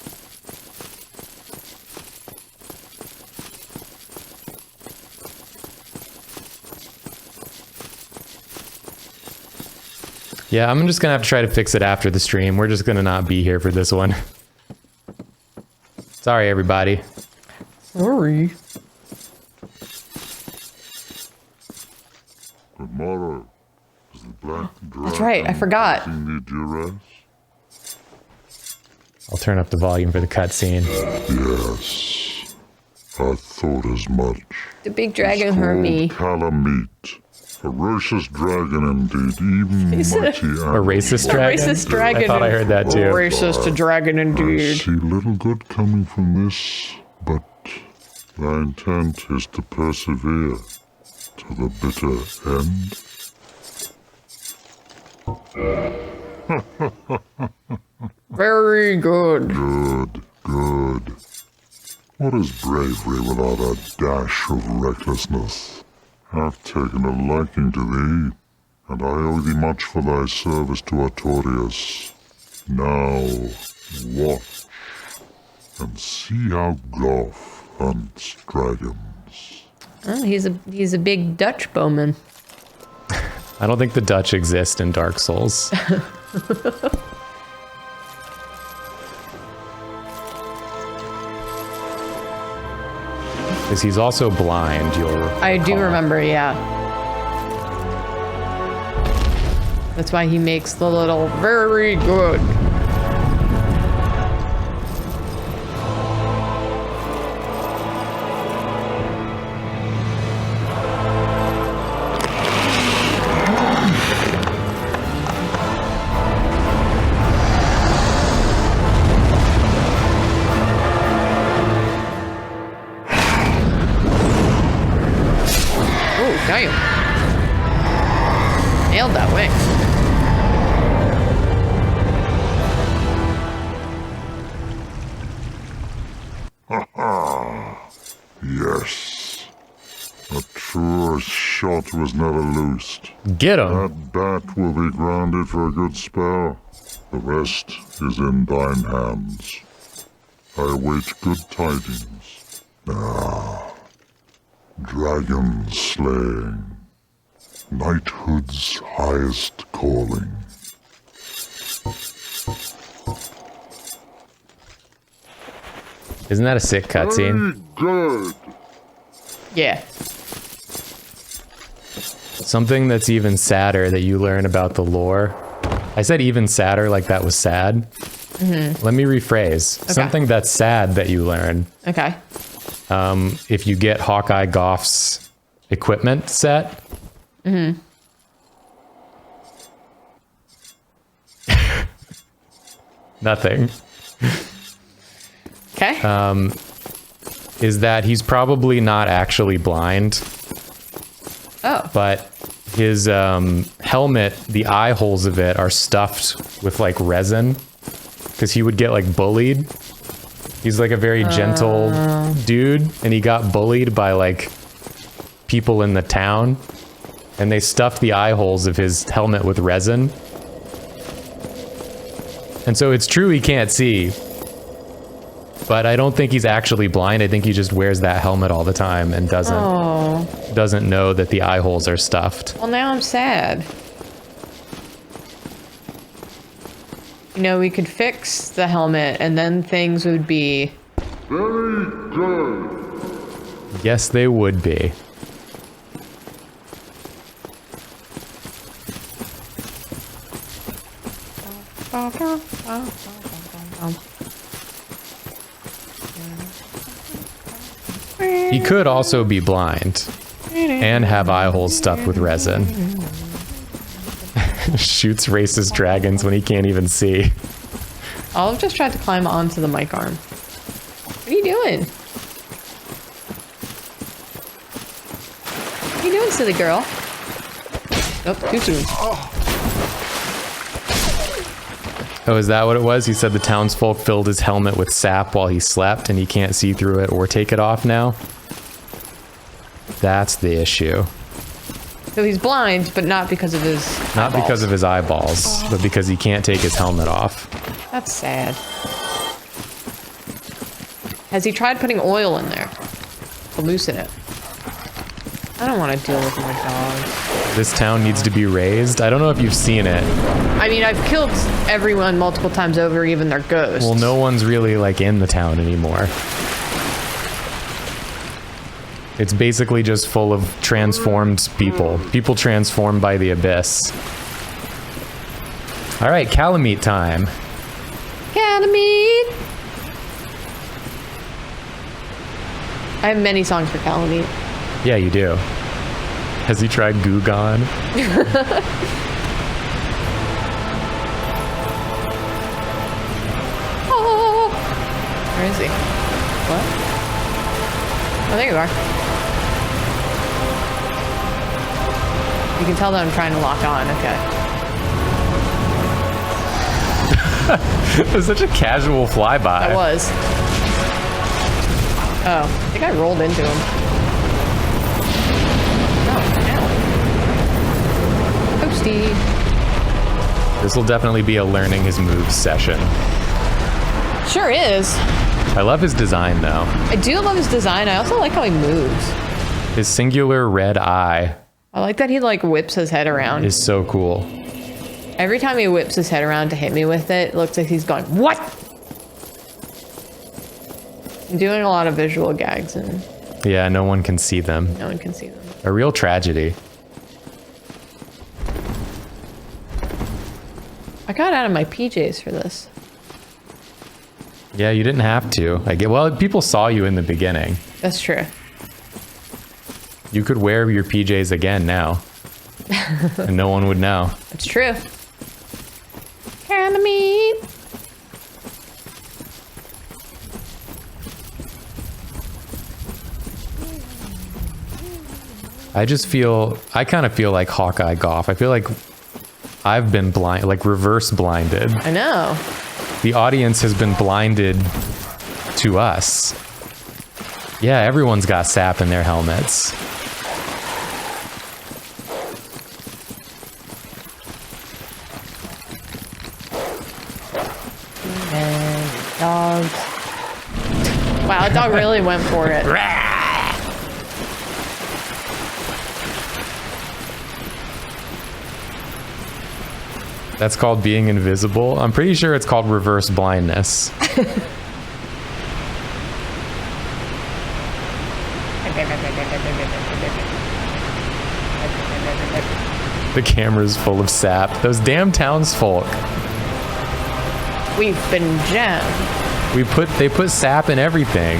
Yeah, I'm just gonna have to try to fix it after the stream. We're just gonna not be here for this one. Sorry, everybody. Sorry. Tomorrow is the black dragon. That's right, I forgot. The duress? I'll turn up the volume for the cutscene. Yes, I thought as much. The big dragon hurt me. Calamite. Ferocious dragon indeed, even mighty A racist dragon? Racist dragon. I thought I heard that too. Racist dragon I indeed. see little good coming from this, but my intent is to persevere to the bitter end. Very good. Good, good. What is bravery without a dash of recklessness? I've taken a liking to thee, and I owe thee much for thy service to Artorias. Now, watch, and see how Goff hunts dragons. Oh, he's a big Dutch bowman. I don't think the Dutch exist in Dark Souls. Because he's also blind, you'll recall. I do remember, yeah. That's why he makes the little very good. Damn. Nailed that wing. Yes. A truer shot was never loosed. Get him! That bat will be grounded for a good spell. The rest is in thine hands. I await good tidings. Dragon slaying. Knighthood's highest calling. Isn't that a sick cutscene? Very good. Yeah. Something that's even sadder that you learn about the lore. I said even sadder like that was sad. Mm-hmm. Let me rephrase. Okay. Something that's sad that you learn. Okay. If you get Hawkeye Goff's equipment set. Mm-hmm. Nothing. Okay. Is that he's probably not actually blind. Oh. But his helmet, the eye holes of it are stuffed with like resin. Because he would get like bullied. He's like a very gentle dude, and he got bullied by like people in the town, and they stuffed the eye holes of his helmet with resin. And so it's true he can't see, but I don't think he's actually blind. I think he just wears that helmet all the time and doesn't know that the eye holes are stuffed. Well, now I'm sad. You know, we could fix the helmet and then things would be... Very good. Yes, they would be. He could also be blind and have eye holes stuffed with resin. Shoots racist dragons when he can't even see. Olive just tried to climb onto the mic arm. What are you doing? What are you doing, silly girl? Nope, too soon. Oh, is that what it was? He said the townsfolk filled his helmet with sap while he slept and he can't see through it or take it off now? That's the issue. So he's blind, but not because of his Not because of his eyeballs, but because he can't take his helmet off. That's sad. Has he tried putting oil in there to loosen it? I don't want to deal with my dog. This town needs to be raised. I don't know if you've seen it. I mean, I've killed everyone multiple times over, even their ghosts. Well, no one's really like in the town anymore. It's basically just full of transformed people. People transformed by the abyss. All right, Calamite time. Calamite! I have many songs for Calamite. Yeah, you do. Has he tried Goo Gone? Oh, where is he? What? Oh, there you are. You can tell that I'm trying to lock on. Okay. It was such a casual flyby. That was. Oh, I think I rolled into him. Oh, ow. Toasty. This will definitely be a learning his moves session. Sure is. I love his design though. I do love his design. I also like how he moves. His singular red eye I like that he like whips his head around. is so cool. Every time he whips his head around to hit me with it, it looks like he's going, what? I'm doing a lot of visual gags and Yeah, no one can see them. no one can see them. A real tragedy. I got out of my PJs for this. Yeah, you didn't have to. Well, people saw you in the beginning. That's true. You could wear your PJs again now. And no one would know. That's true. Calamite. I kind of feel like Hawkeye Goff. I feel like I've been blind, like reverse blinded. I know. The audience has been blinded to us. Yeah, everyone's got sap in their helmets. Dogs. Wow, that dog really went for it. That's called being invisible. I'm pretty sure it's called reverse blindness. The camera's full of sap. Those damn townsfolk. We've been jammed. They put sap in everything.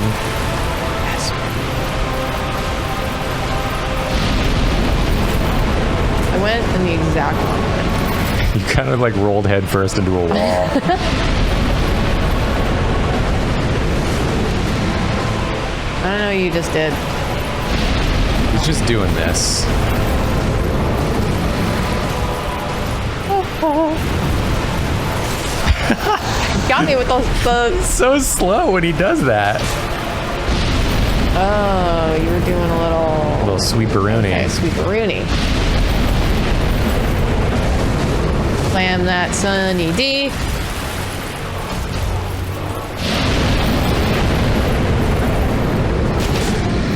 I went in the exact wrong way. You kind of like rolled headfirst into a wall. I don't know what you just did. He's just doing this. Got me with those bugs. So slow when he does that. Oh, you were doing a little Sweeperoonie. Okay, sweeperoonie. Slam that Sunny D.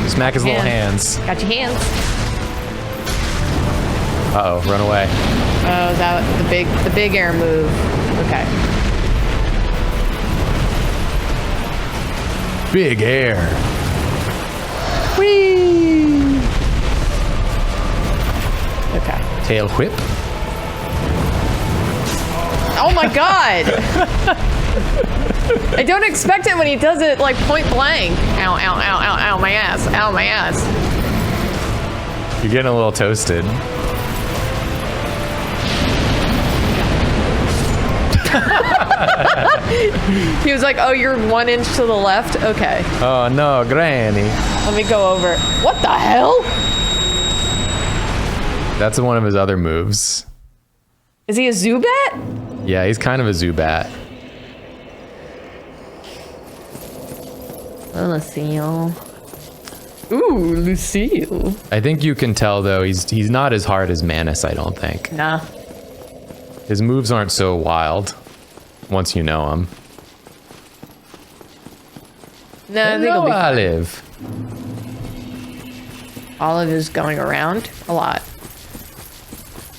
Smack his little hands. Got your hands. Uh-oh, run away. Oh, is that the big air move? Okay. big air. Whee! Okay. Tail whip. Oh my god! I don't expect it when he does it like point blank. Ow, ow, ow, ow, ow, my ass. Ow, my ass. You're getting a little toasted. He was like, oh, you're 1 inch to the left? Okay. Oh no, Granny. Let me go over. What the hell? That's one of his other moves. Is he a Zubat? Yeah, he's kind of a Zubat. Lucille. Ooh, Lucille. I think you can tell though, he's not as hard as Manus, I don't think. Nah. His moves aren't so wild once you know him. No, I think Hello, it'll be fine. Olive. Olive is going around a lot.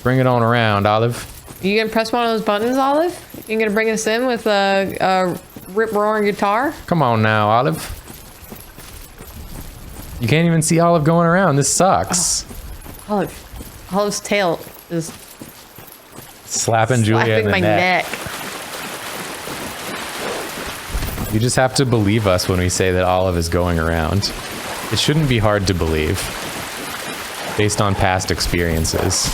Bring it on around, Olive. You gonna press one of those buttons, Olive? You gonna bring us in with a rip-roaring guitar? Come on now, Olive. You can't even see Olive going around. This sucks. Olive's tail is Slapping Julia in slapping the my neck. neck. You just have to believe us when we say that Olive is going around. It shouldn't be hard to believe, based on past experiences.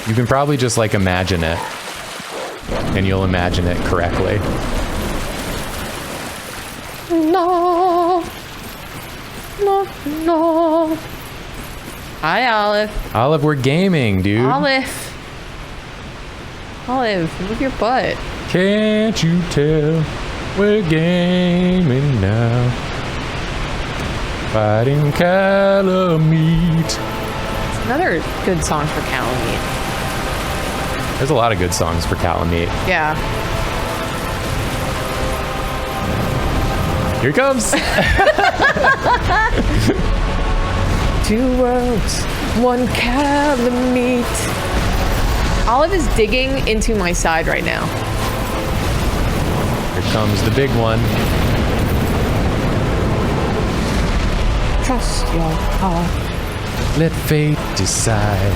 You can probably just like imagine it, and you'll imagine it correctly. No. No, no. Hi, Olive. Olive, we're gaming, dude. Olive, move your butt. Can't you tell we're gaming now? Fighting Calamite. It's another good song for Calamite. There's a lot of good songs for Calamite. Yeah. Here he comes. 2 worlds, 1 Calamite. Olive is digging into my side right now. Here comes the big one. Trust your heart. Let fate decide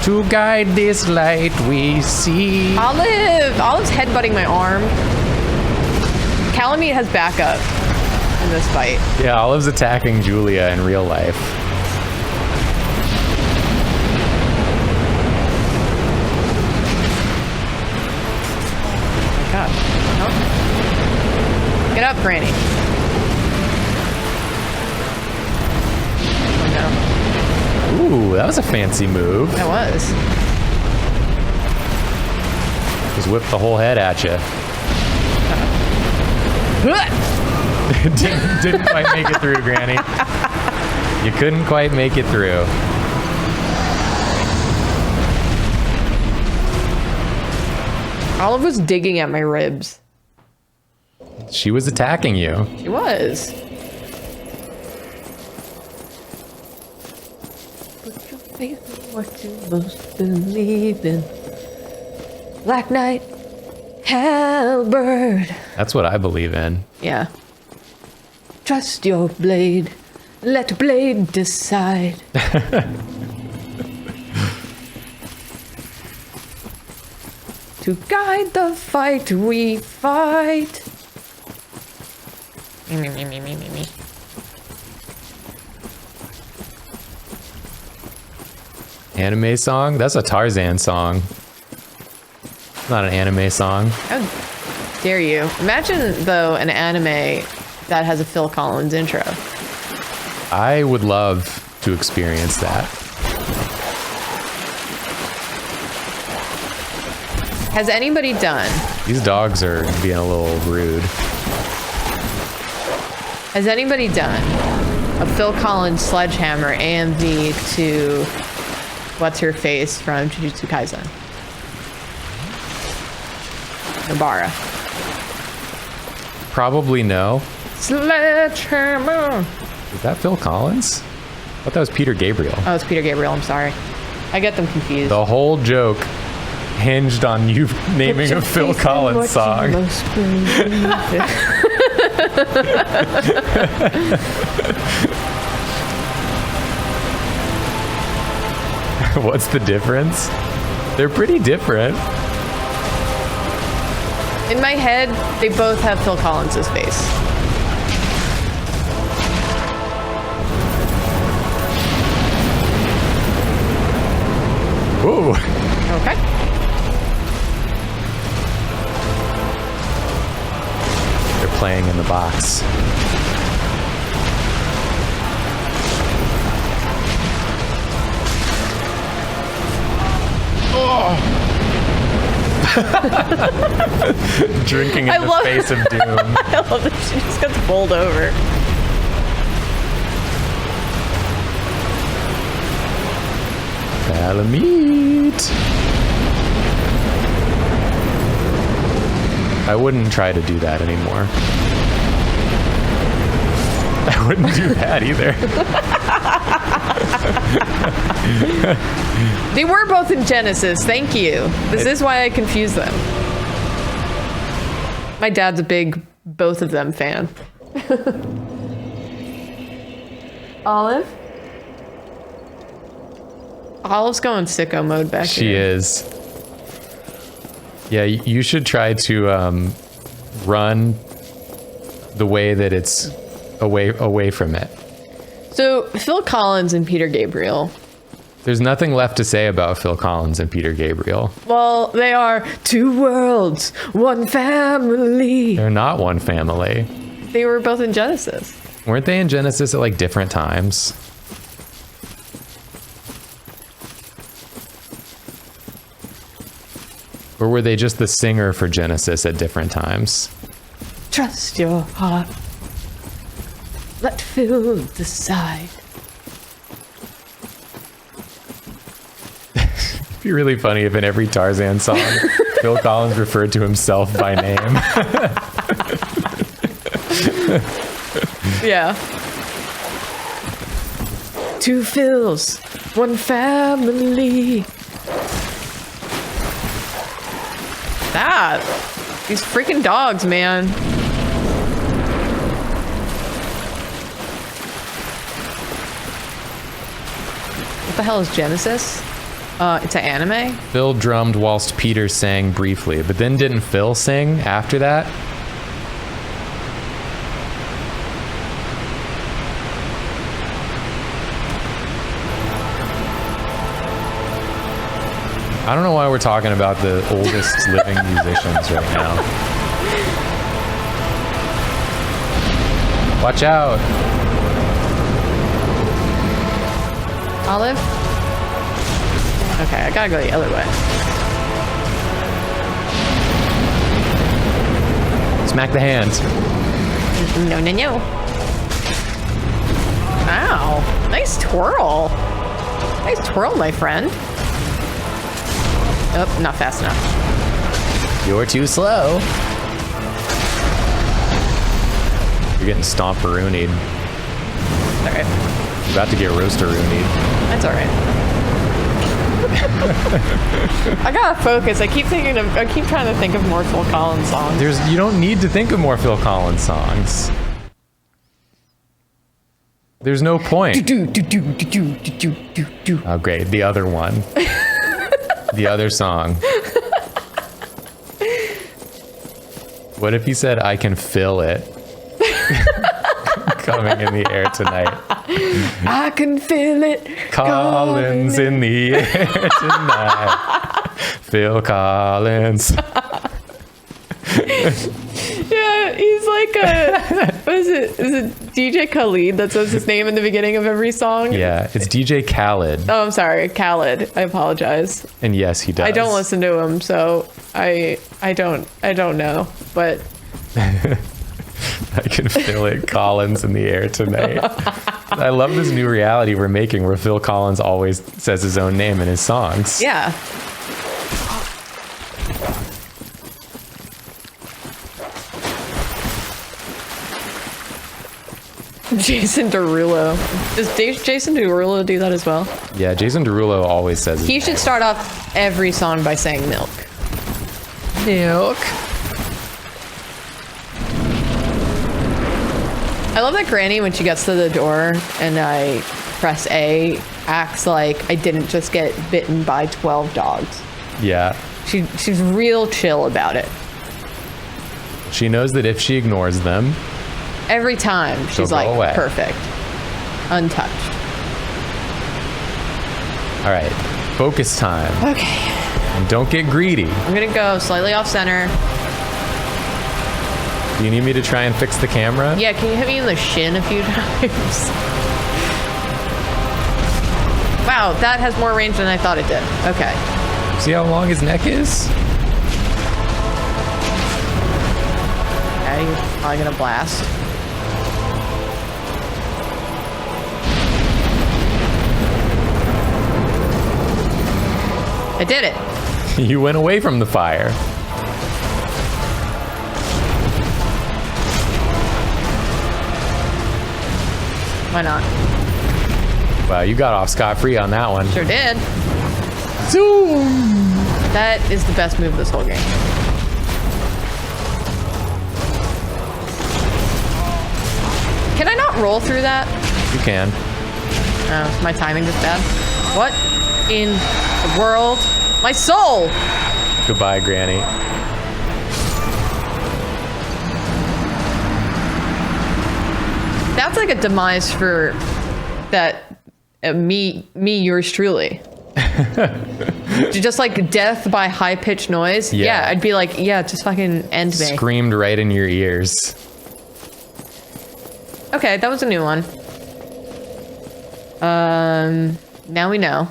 to guide this light we see. Olive's headbutting my arm. Calamite has backup in this fight. Yeah, Olive's attacking Julia in real life. Oh my god. No. Get up, Granny. Oh no. Ooh, that was a fancy move. That was. Just whip the whole head at you. didn't quite make it through, Granny. You couldn't quite make it through. Olive was digging at my ribs. She was attacking you. She was. Put your faith in what you most believe in. Black Knight, Halberd. That's what I believe in. Yeah. Trust your blade. Let blade decide. To guide the fight we fight. Me. Anime song? That's a Tarzan song. Not an anime song. How dare you? Imagine, though, an anime that has a Phil Collins intro. I would love to experience that. Has anybody done? These dogs are being a little rude. Has anybody done a Phil Collins Sledgehammer AMV to what's her face from Jujutsu Kaisen? Nobara. Probably no. Sledgehammer. Is that Phil Collins? I thought that was Peter Gabriel. Oh, it's Peter Gabriel. I'm sorry. I get them confused. The whole joke hinged on you naming a Phil Collins song. What's the difference? They're pretty different. In my head, they both have Phil Collins' face. Ooh. Okay. They're playing in the box. Drinking in the face of doom. I love that she just gets bowled over. Calamite. I wouldn't try to do that anymore. I wouldn't do that either. They were both in Genesis. Thank you. This is why I confuse them. My dad's a big both of them fan. Olive? Olive's going sicko mode back She here. is. Yeah, you should try to run the way that it's away from it. So, Phil Collins and Peter Gabriel. There's nothing left to say about Phil Collins and Peter Gabriel. Well, they are two worlds, one family. They're not one family. They were both in Genesis. Weren't they in Genesis at like different times? Or were they just the singer for Genesis at different times? Trust your heart. Let Phil decide. It'd be really funny if in every Tarzan song, Phil Collins referred to himself by name. Yeah. Two Phils, one family. That. These freaking dogs, man. What the hell is Genesis? It's an anime? Phil drummed whilst Peter sang briefly, but then didn't Phil sing after that? I don't know why we're talking about the oldest living musicians right now. Watch out. Olive? Okay, I gotta go the other way. Smack the hands. No, no, no. Wow. Nice twirl. Nice twirl, my friend. Oh, not fast enough. You're too slow. You're getting stomperoonied. All right. You're about to get roasteroonied. That's all right. I gotta focus. I keep trying to think of more Phil Collins songs. You don't need to think of more Phil Collins songs. There's no point. Oh, great. The other one. The other song. What if he said, I can feel it coming in the air tonight? I can feel it. Collins in the air tonight. Phil Collins. Yeah, he's like a, what is it? Is it DJ Khaled that says his name in the beginning of every song? Yeah, it's DJ Khaled. Oh, I'm sorry, Khaled. I apologize. And yes, he does. I don't listen to him, so I don't know. But I can feel it, Collins in the air tonight. I love this new reality we're making where Phil Collins always says his own name in his songs. yeah. Jason Derulo. Does Jason Derulo do that as well? Yeah, Jason Derulo always says He should start off every song by saying milk. Milk. I love that Granny, when she gets to the door and I press A, acts like I didn't just get bitten by 12 dogs. Yeah. She's real chill about it. She knows that if she ignores them, Every time she's go like, away. perfect. Untouched. all right, focus time. Okay. And don't get greedy. I'm gonna go slightly off center. Do you need me to try and fix the camera? Yeah, can you hit me in the shin a few times? Wow, that has more range than I thought it did. Okay. See how long his neck is? Okay, you're probably gonna blast. I did it. You went away from the fire. Why not? Wow, you got off scot-free on that one. Sure did. Zoom! That is the best move of this whole game. Can I not roll through that? You can. Oh, is my timing just bad? What in the world? My soul! Goodbye, Granny. That's like a demise for that me, yours truly. Just like death by high-pitched noise. Yeah. I'd be like, yeah, just fucking end me. Screamed right in your ears. Okay, that was a new one. Now we know.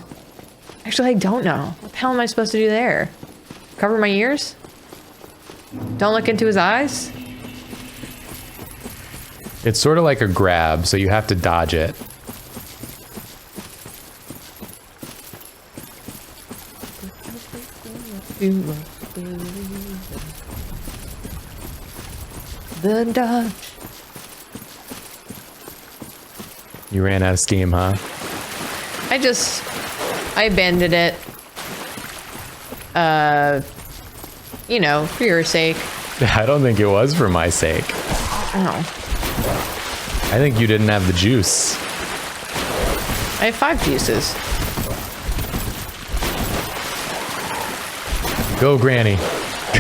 Actually, I don't know. What the hell am I supposed to do there? Cover my ears? Don't look into his eyes? It's sort of like a grab, so you have to dodge it. The dodge. You ran out of steam, huh? I abandoned it. You know, for your sake. I don't think it was for my sake. Oh. I think you didn't have the juice. I have 5 juices. Go, Granny.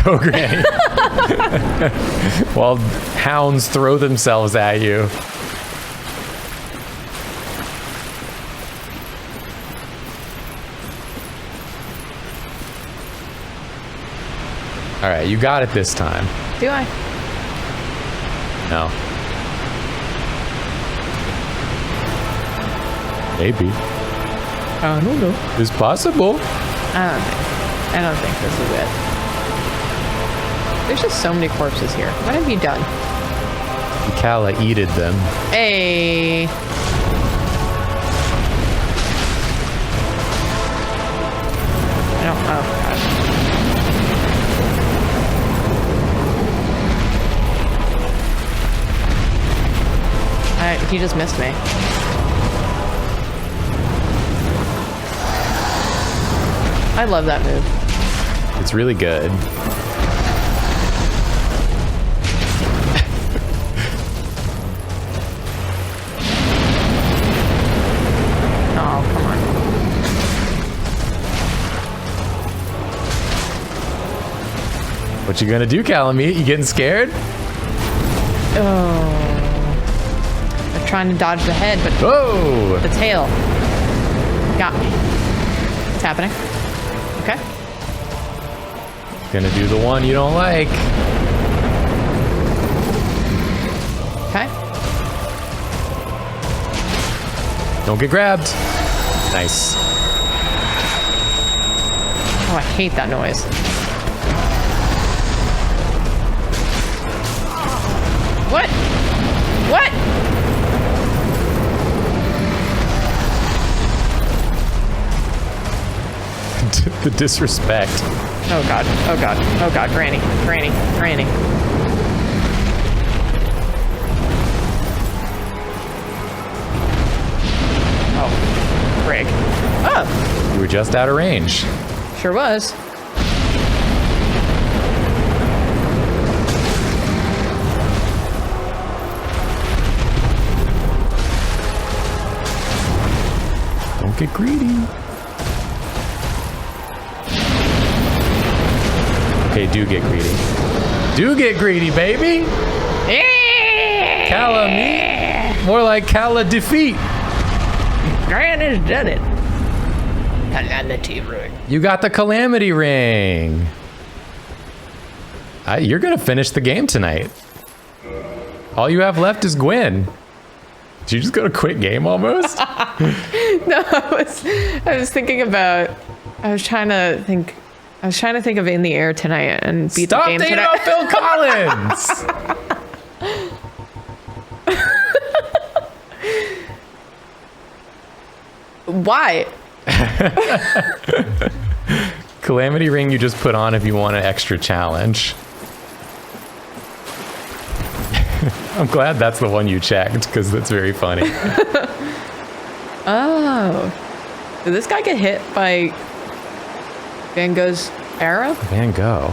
Go, Granny. While hounds throw themselves at you. All right, you got it this time. Do I? No. Maybe. I don't know. It's possible. I don't think this is it. There's just so many corpses here. What have you done? Kala eated them. Hey. I don't know. He just missed me. I love that move. It's really good. Oh, come on. What you gonna do, Calamite? You getting scared? Oh. I'm trying to dodge the head, but Whoa! the tail got me. What's happening? Okay. Gonna do the one you don't like. Okay. Don't get grabbed. Nice. Oh, I hate that noise. What? What? The disrespect. Oh god. Oh god. Oh god. Granny. Granny. Granny. just out of range. Sure was. Don't get greedy. Okay, do get greedy. Do get greedy, baby! Calla meat? More like Calla defeat. Gran has done it. Calamity ring. You got the Calamity Ring. You're gonna finish the game tonight. All you have left is Gwen. Did you just go to quit game almost? No, I was thinking about. I was trying to think of In the Air tonight and beat Stop the game thinking tonight. about Phil Collins. Why? Calamity Ring you just put on if you want an extra challenge. I'm glad that's the one you checked because that's very funny. Oh. Did this guy get hit by Van Gogh's arrow? Van Gogh.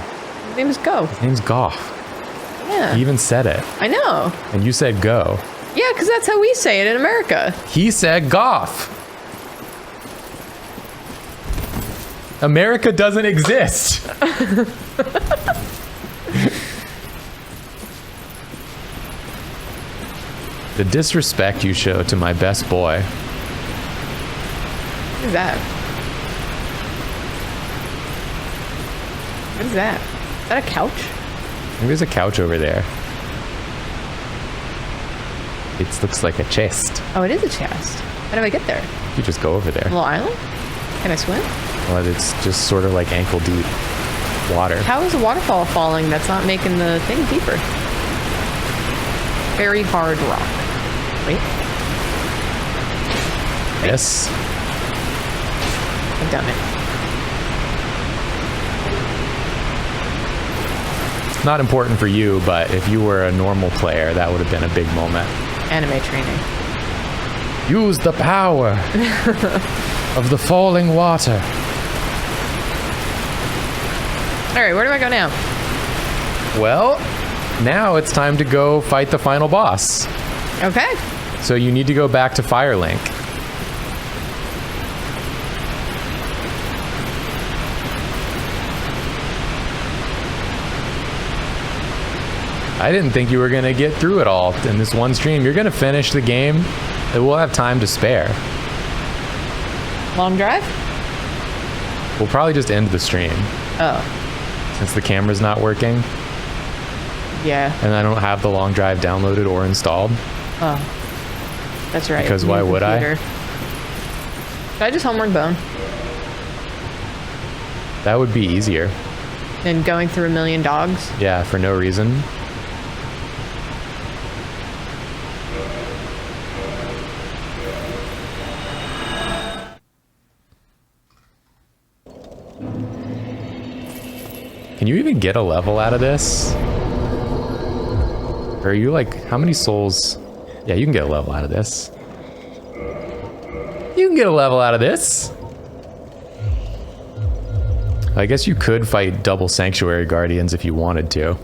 His name is Go. His name's Goff. Yeah. He even said it. I know. And you said go. Yeah, because that's how we say it in America. He said Goff. America doesn't exist. The disrespect you show to my best boy. What is that? What is that? Is that a couch? Maybe there's a couch over there. It looks like a chest. Oh, it is a chest. How do I get there? You just go over there. A little island? Can I swim? Well, it's just sort of like ankle deep water. How is a waterfall falling that's not making the thing deeper? Very hard rock. Wait, Yes. I've done it. It's not important for you, but if you were a normal player, that would have been a big moment. Anime training. Use the power of the falling water. All right, where do I go now? Well, now it's time to go fight the final boss. Okay. So you need to go back to Firelink. I didn't think you were going to get through it all in this one stream. You're going to finish the game. We'll have time to spare. Long drive? We'll probably just end the stream Oh, since the camera's not working yeah. and I don't have the long drive downloaded or installed. Oh, that's right. Because why New would I? computer. Should I just homework bone? That would be easier. Than going through a million dogs? Yeah, for no reason. Can you even get a level out of this? Or are you like, how many souls? Yeah, you can get a level out of this. You can get a level out of this. I guess you could fight double Sanctuary Guardians if you wanted to.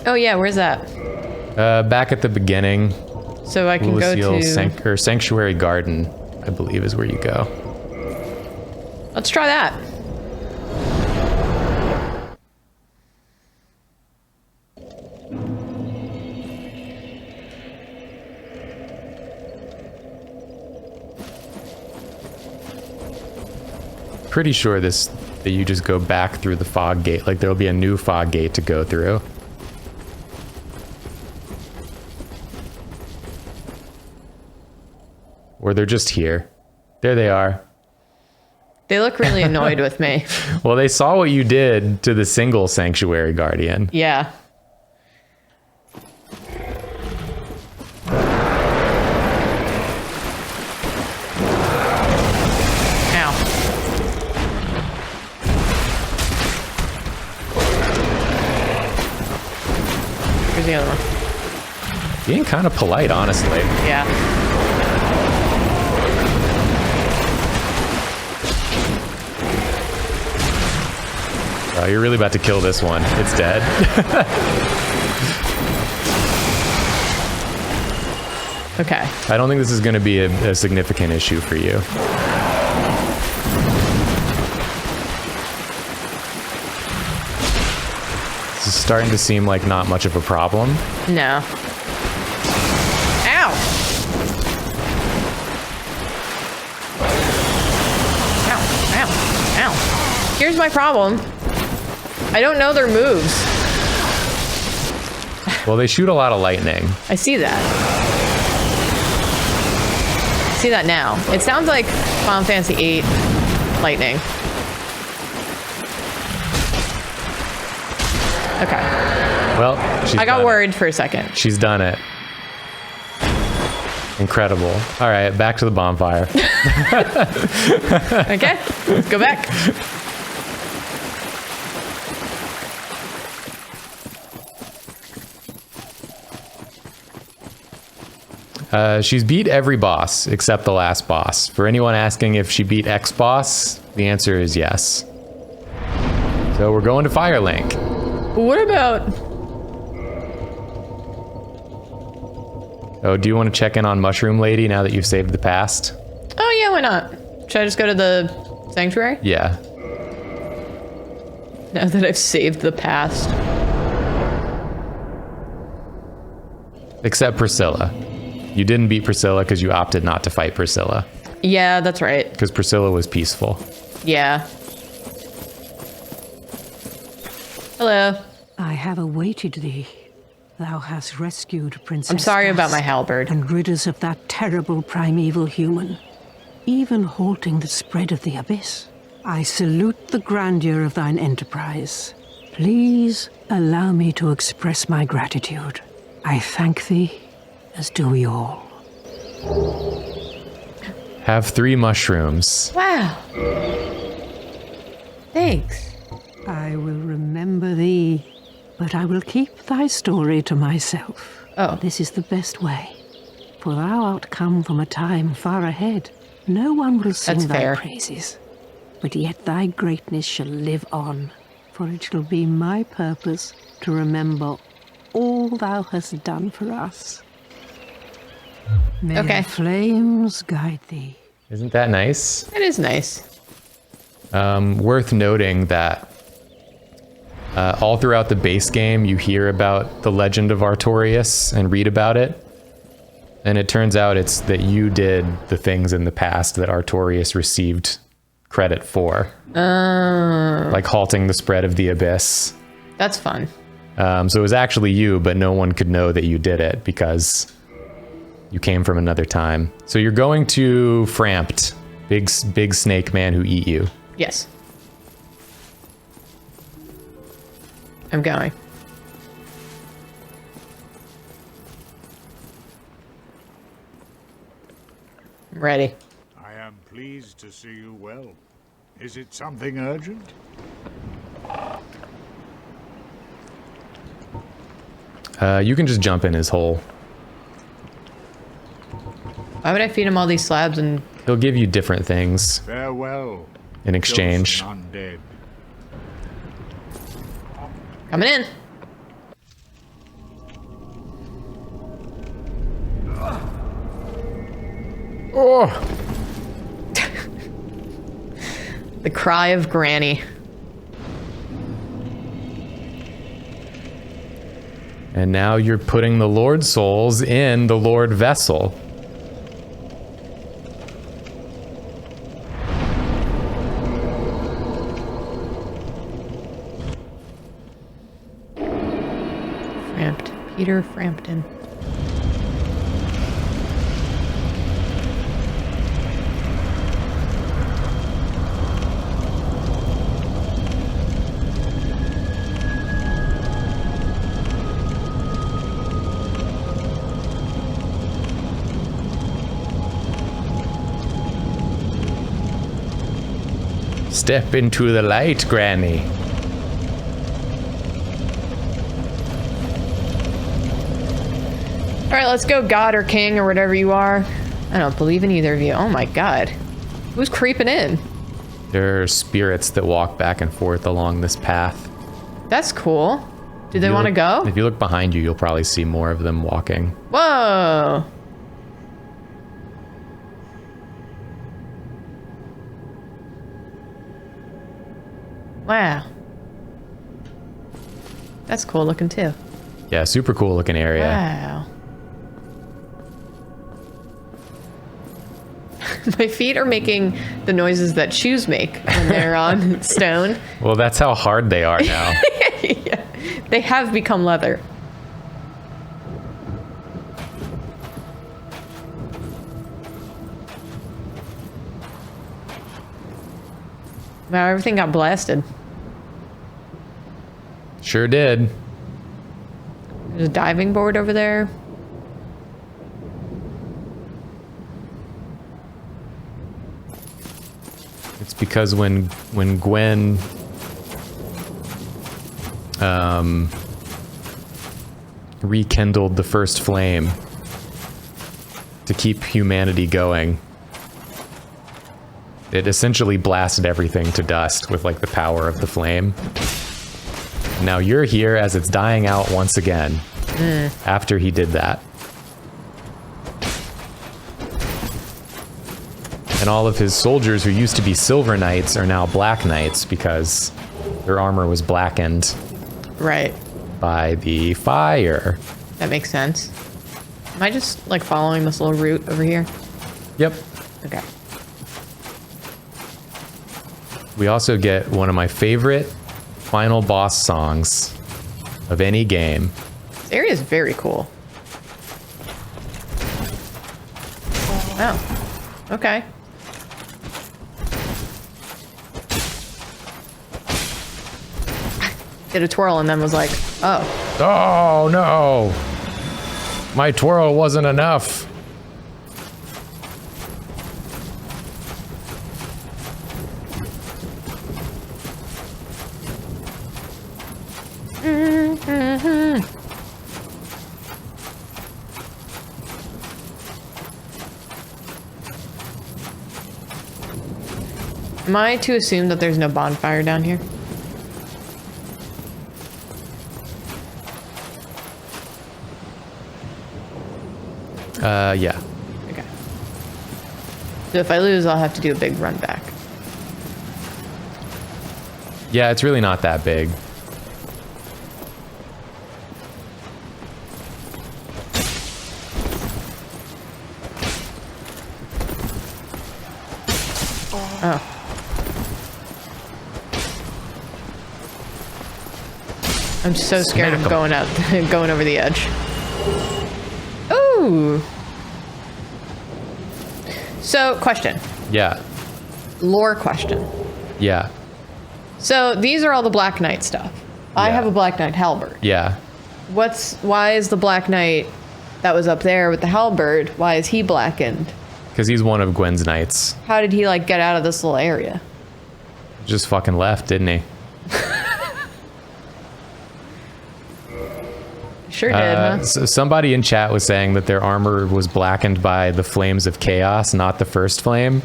Oh yeah, where's that? Back at the beginning, So I can go to... Sanctuary Garden, I believe is where you go. Let's try that. Pretty sure that you just go back through the fog gate. Like there'll be a new fog gate to go through. Or they're just here. There they are. They look really annoyed with me. Well, they saw what you did to the single Sanctuary Guardian. Yeah. Ow. Where's the other one? Being kind of polite, honestly. Yeah. Oh, you're really about to kill this one. It's dead. Okay. I don't think this is going to be a significant issue for you. This is starting to seem like not much of a problem. No. Ow! Ow, ow, ow. Here's my problem. I don't know their moves. Well, they shoot a lot of lightning. I see that. See that now. It sounds like Final Fantasy VIII lightning. Okay. Well, I got worried for a second. She's done it. Incredible. All right, back to the bonfire. Okay, let's go back. She's beat every boss except the last boss. For anyone asking if she beat X boss, the answer is yes. So we're going to Firelink. What about... Oh, do you want to check in on Mushroom Lady now that you've saved the past? Oh yeah, why not? Should I just go to the sanctuary? Yeah. Now that I've saved the past. Except Priscilla. You didn't beat Priscilla because you opted not to fight Priscilla. Yeah, that's right. Because Priscilla was peaceful. Yeah. Hello. I have awaited thee. Thou hast rescued Princess I'm sorry about Dusk my halberd. and rid us of that terrible primeval human, even halting the spread of the abyss. I salute the grandeur of thine enterprise. Please allow me to express my gratitude. I thank thee, as do we all. Have 3 mushrooms. Wow. Thanks. I will remember thee, but I will keep thy story to myself. Oh. This is the best way, for thou art come from a time far ahead. No one will sing That's thy fair. praises, but yet thy greatness shall live on, for it shall be my purpose to remember all thou hast done for us. May Okay. the flames guide thee. Isn't that nice? It is nice. Worth noting that all throughout the base game, you hear about the legend of Artorias and read about it. And it turns out it's that you did the things in the past that Artorias received credit for. Like halting the spread of the abyss. That's fun. So it was actually you, but no one could know that you did it because you came from another time. So you're going to Frampt, big snake man who eat you. Yes. I'm going. I'm ready. I am pleased to see you well. Is it something urgent? You can just jump in his hole. Why would I feed him all these slabs and... He'll give you different things Farewell, in exchange. ghosts undead. Coming in. Oh! The cry of Granny. And now you're putting the Lord souls in the Lord vessel. Peter Frampton. Step into the light, Granny. All right, let's go, God or King or whatever you are. I don't believe in either of you. Oh my God. Who's creeping in? There are spirits that walk back and forth along this path. That's cool. Do they want to go? If you look behind you, you'll probably see more of them walking. Whoa. Wow. That's cool looking too. Yeah, super cool looking area. Wow. My feet are making the noises that shoes make when they're on stone. Well, that's how hard they are now. Yeah. They have become leather. Wow, everything got blasted. Sure did. There's a diving board over there. It's because when Gwen rekindled the first flame to keep humanity going, it essentially blasted everything to dust with like the power of the flame. Now you're here as it's dying out once again after he did that. And all of his soldiers who used to be silver knights are now black knights because their armor was blackened Right. by the fire. That makes sense. Am I just like following this little route over here? Yep. Okay. We also get one of my favorite final boss songs of any game. This area is very cool. Oh. Okay. Did a twirl and then was like, oh. Oh no! My twirl wasn't enough. Am I to assume that there's no bonfire down here? Yeah. Okay. So if I lose, I'll have to do a big run back. Yeah, it's really not that big. Oh. I'm so scared Smack 'em. of going out, going over the edge. Ooh. So, question. Yeah. Lore question. Yeah. So, these are all the Black Knight stuff. I Yeah. have a Black Knight halberd. Yeah. Why is the Black Knight that was up there with the halberd, why is he blackened? Because he's one of Gwen's knights. How did he, like, get out of this little area? Just fucking left, didn't he? Sure did, huh? So somebody in chat was saying that their armor was blackened by the flames of chaos, not the first flame.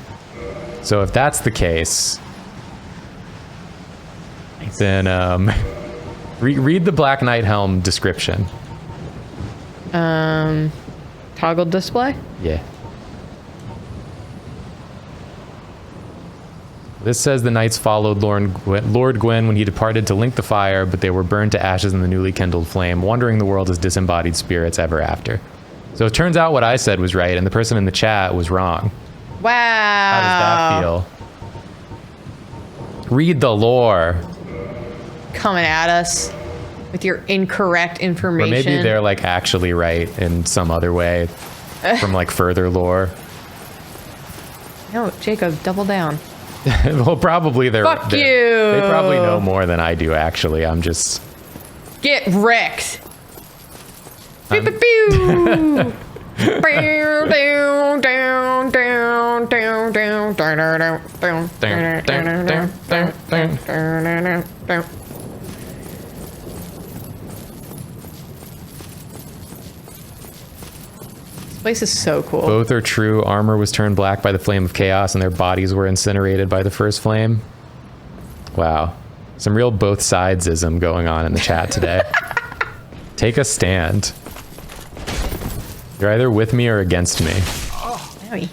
So if that's the case, then read the Black Knight helm description. Toggled display? Yeah. This says the knights followed Lord Gwyn when he departed to link the fire, but they were burned to ashes in the newly kindled flame, wandering the world as disembodied spirits ever after. So it turns out what I said was right, and the person in the chat was wrong. Wow. How does that feel? Read the lore. Coming at us with your incorrect Or information. maybe they're like actually right in some other way from like further lore. No, Jacob, double down. Well, probably Fuck they you. They probably know more than I do, actually. I'm just... Get wrecked. Pew, pew, pew. Bow, down, down, down, down, down, down, down, down, down, down, down, down, down. Place is so cool. Both are true. Armor was turned black by the flame of chaos, and their bodies were incinerated by the first flame. Wow. Some real both sidesism going on in the chat today. Take a stand. You're either with me or against me. Owie.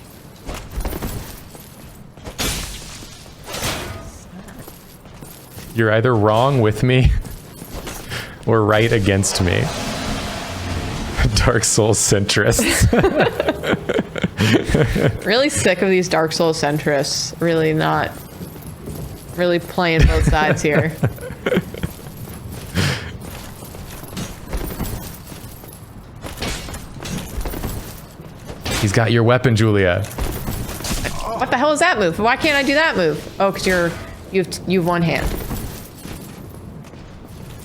You're either wrong with me or right against me. Dark Souls centrists. Really sick of these Dark Souls centrists. Really playing both sides here. He's got your weapon, Julia. What the hell is that move? Why can't I do that move? Oh, because you have one hand.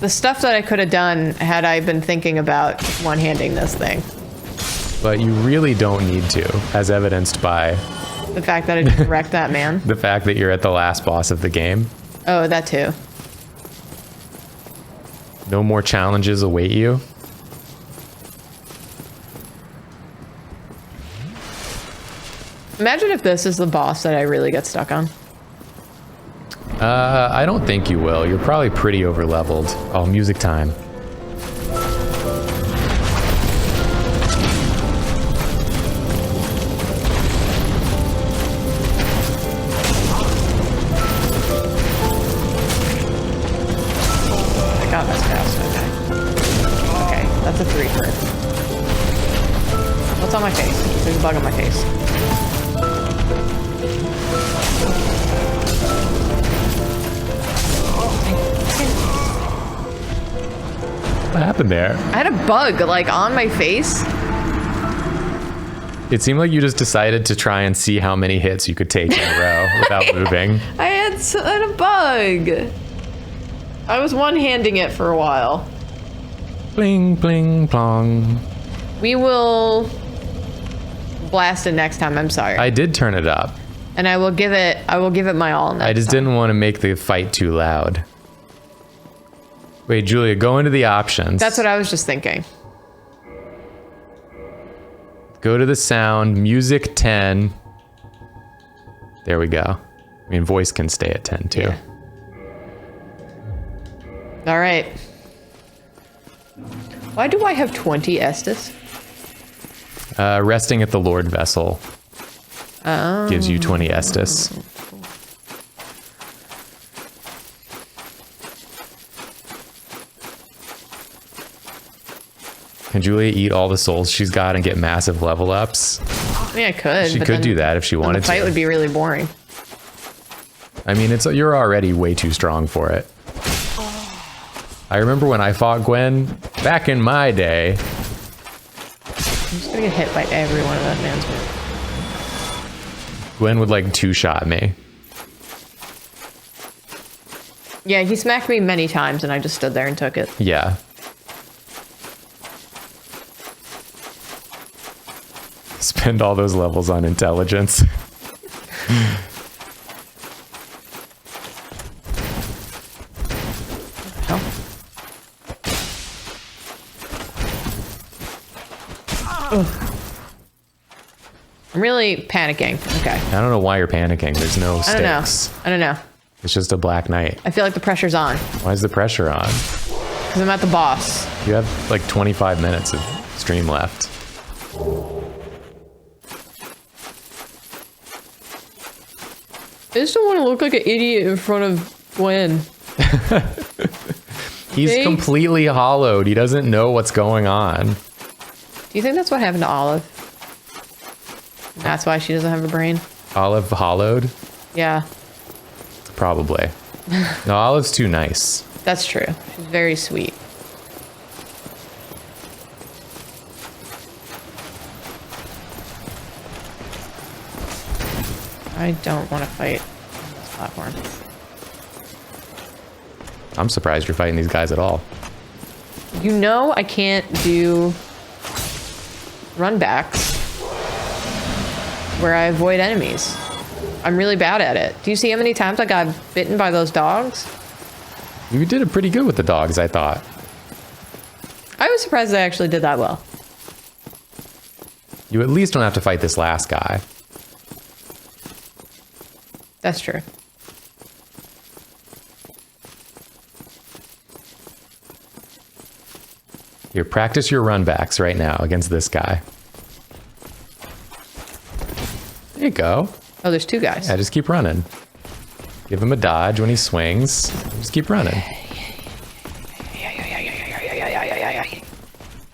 The stuff that I could have done had I been thinking about one-handing this thing. But you really don't need to, as evidenced by The fact that I didn't wreck that man. the fact that you're at the last boss of the game. Oh, that too. No more challenges await you. Imagine if this is the boss that I really get stuck on. I don't think you will. You're probably pretty over leveled. Oh, music time. I got this fast, okay. Okay, that's a 3 for it. What's on my face? There's a bug on my face. What happened there? I had a bug, like, on my face. It seemed like you just decided to try and see how many hits you could take in a row without moving. I had a bug. I was one-handing it for a while. Bling, bling, plong. We will blast it next time, I'm sorry. I did turn it up. And I will give it my all next I just time. didn't want to make the fight too loud. Wait, Julia, go into the options. That's what I was just thinking. Go to the sound, music 10. There we go. I mean, voice can stay at 10 too. Yeah. All right. Why do I have 20 Estus? Resting at the Lord Vessel gives you 20 Estus. Can Julia eat all the souls she's got and get massive level ups? I mean, I could. She but could then do that if she wanted the fight to. would be really boring. I mean, you're already way too strong for it. I remember when I fought Gwen back in my day. I'm just gonna get hit by every one of that man's moves. Gwen would like 2-shot me. Yeah, he smacked me many times and I just stood there and took it. Yeah. Spend all those levels on intelligence. Hell. Ugh. I'm really panicking. Okay. I don't know why you're panicking. There's no I don't know. stakes. I don't know. It's just a black knight. I feel like the pressure's on Why is the pressure on? because I'm at the boss. You have like 25 minutes of stream left. I just don't want to look like an idiot in front of Gwen. He's Thanks. completely hollowed. He doesn't know what's going on. Do you think that's what happened to Olive? That's why she doesn't have a brain? Olive hollowed? Yeah, Probably. No, Olive's too nice. that's true. She's very sweet. I don't want to fight on this platform. I'm surprised you're fighting these guys at all. You know I can't do run backs where I avoid enemies. I'm really bad at it. Do you see how many times I got bitten by those dogs? You did it pretty good with the dogs, I thought. I was surprised I actually did that well. You at least don't have to fight this last guy. That's true. Here, practice your runbacks right now against this guy. There you go. Oh, there's two guys. Yeah, just keep running. Give him a dodge when he swings. Just keep running.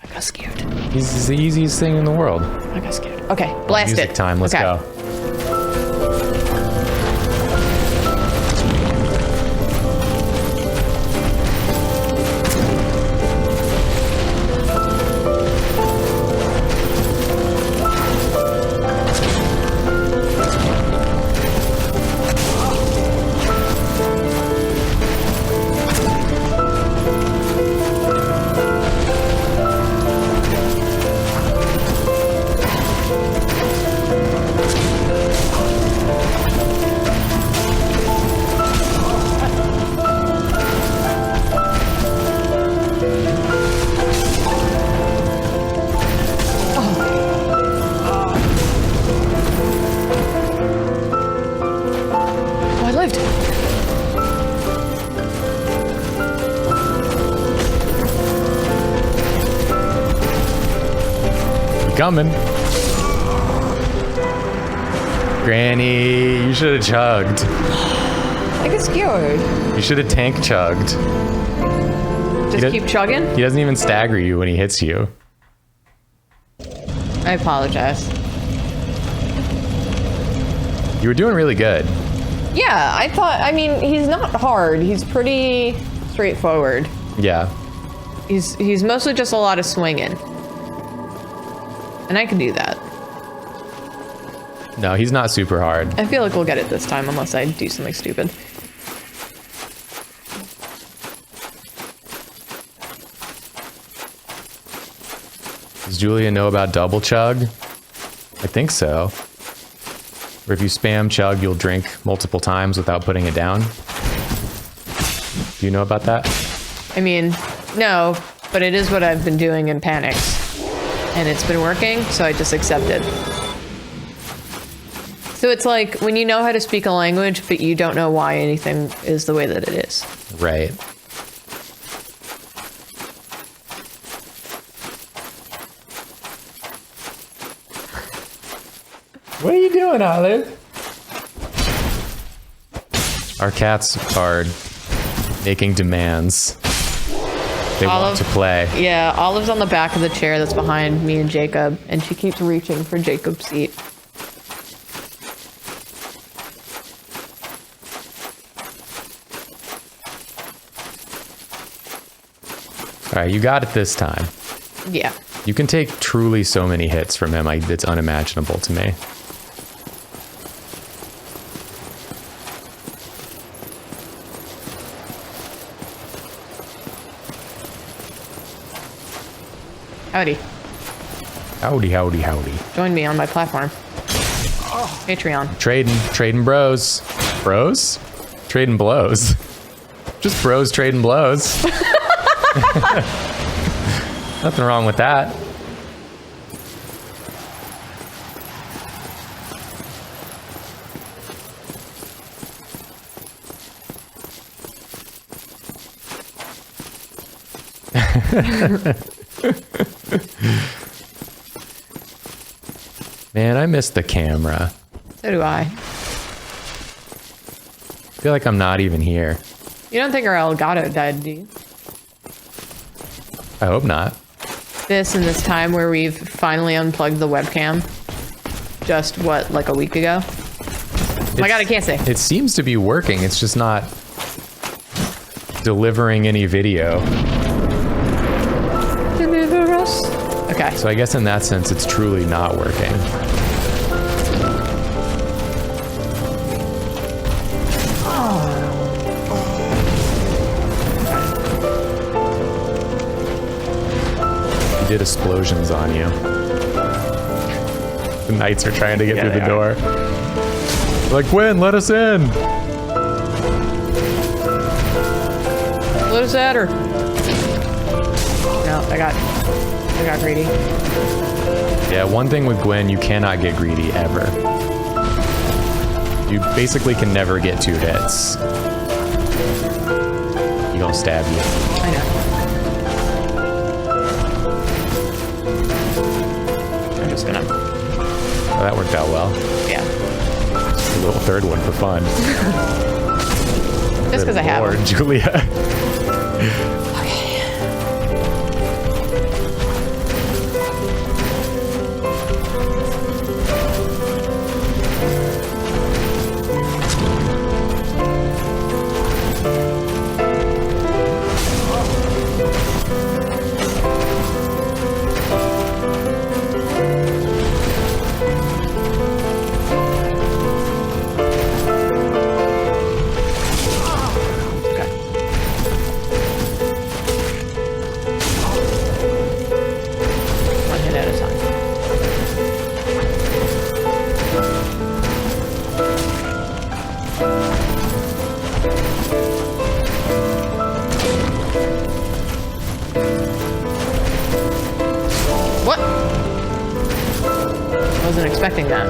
I got scared. He's the easiest thing in the world. I got scared. Okay, blast Music it. time, let's Okay. go. Oh, I lived. Coming. Granny, you should have chugged. I get scared. You should have tank chugged. Just does- keep chugging. He doesn't even stagger you when he hits you. I apologize. You were doing really good. Yeah, I mean, he's not hard. He's pretty straightforward. Yeah. He's mostly just a lot of swinging. And I can do that. No, he's not super hard. I feel like we'll get it this time unless I do something stupid. Does Julia know about double chug? I think so. Or if you spam chug, you'll drink multiple times without putting it down. Do you know about that? I mean, no, but it is what I've been doing in panics. And it's been working, so I just accept it. So it's like when you know how to speak a language, but you don't know why anything is the way that it is. Right. What are you doing, Olive? Our cats are making demands. They want Olive- to play. Yeah, Olive's on the back of the chair that's behind me and Jacob, and she keeps reaching for Jacob's seat. All right, you got it this time. Yeah. You can take truly so many hits from him. It's unimaginable to me. Howdy. Howdy, howdy, howdy. Join me on my platform. Patreon. Trading bros. Bros? Trading blows. Just bros trading blows. Nothing wrong with that. Man, I miss the camera. So do I. I feel like I'm not even here. You don't think our Elgato died, do you? I hope not. This and this time where we've finally unplugged the webcam. Just what, like a week ago? Oh my god, I can't say. It seems to be working. It's just not delivering any video. Deliver us. Okay. So I guess in that sense, it's truly not working. He did explosions on you. The knights are trying to get through the door. Like, Gwen, let us in. What is that, or? No, I got greedy. Yeah, one thing with Gwen, you cannot get greedy ever. You basically can never get 2 hits. He gonna stab you. I know. I'm just gonna. Oh, that worked out well. Yeah. A little third one for fun. Just because I have Lord, them. Julia. One hit at a time. What? Wasn't expecting that.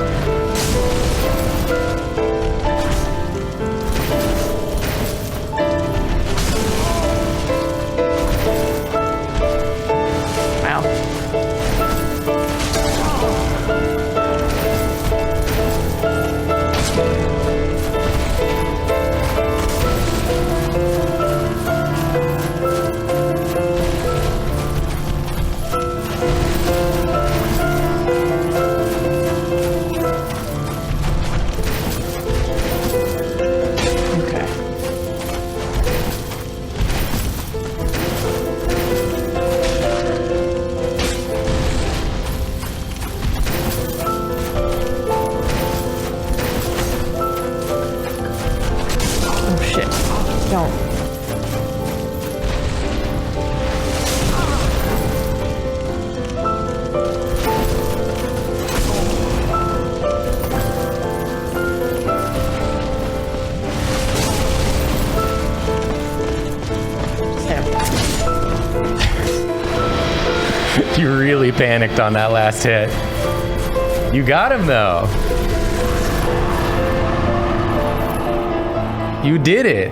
Wow. Okay. Oh shit. Don't. Just hit him. You really panicked on that last hit. You got him though. You did it.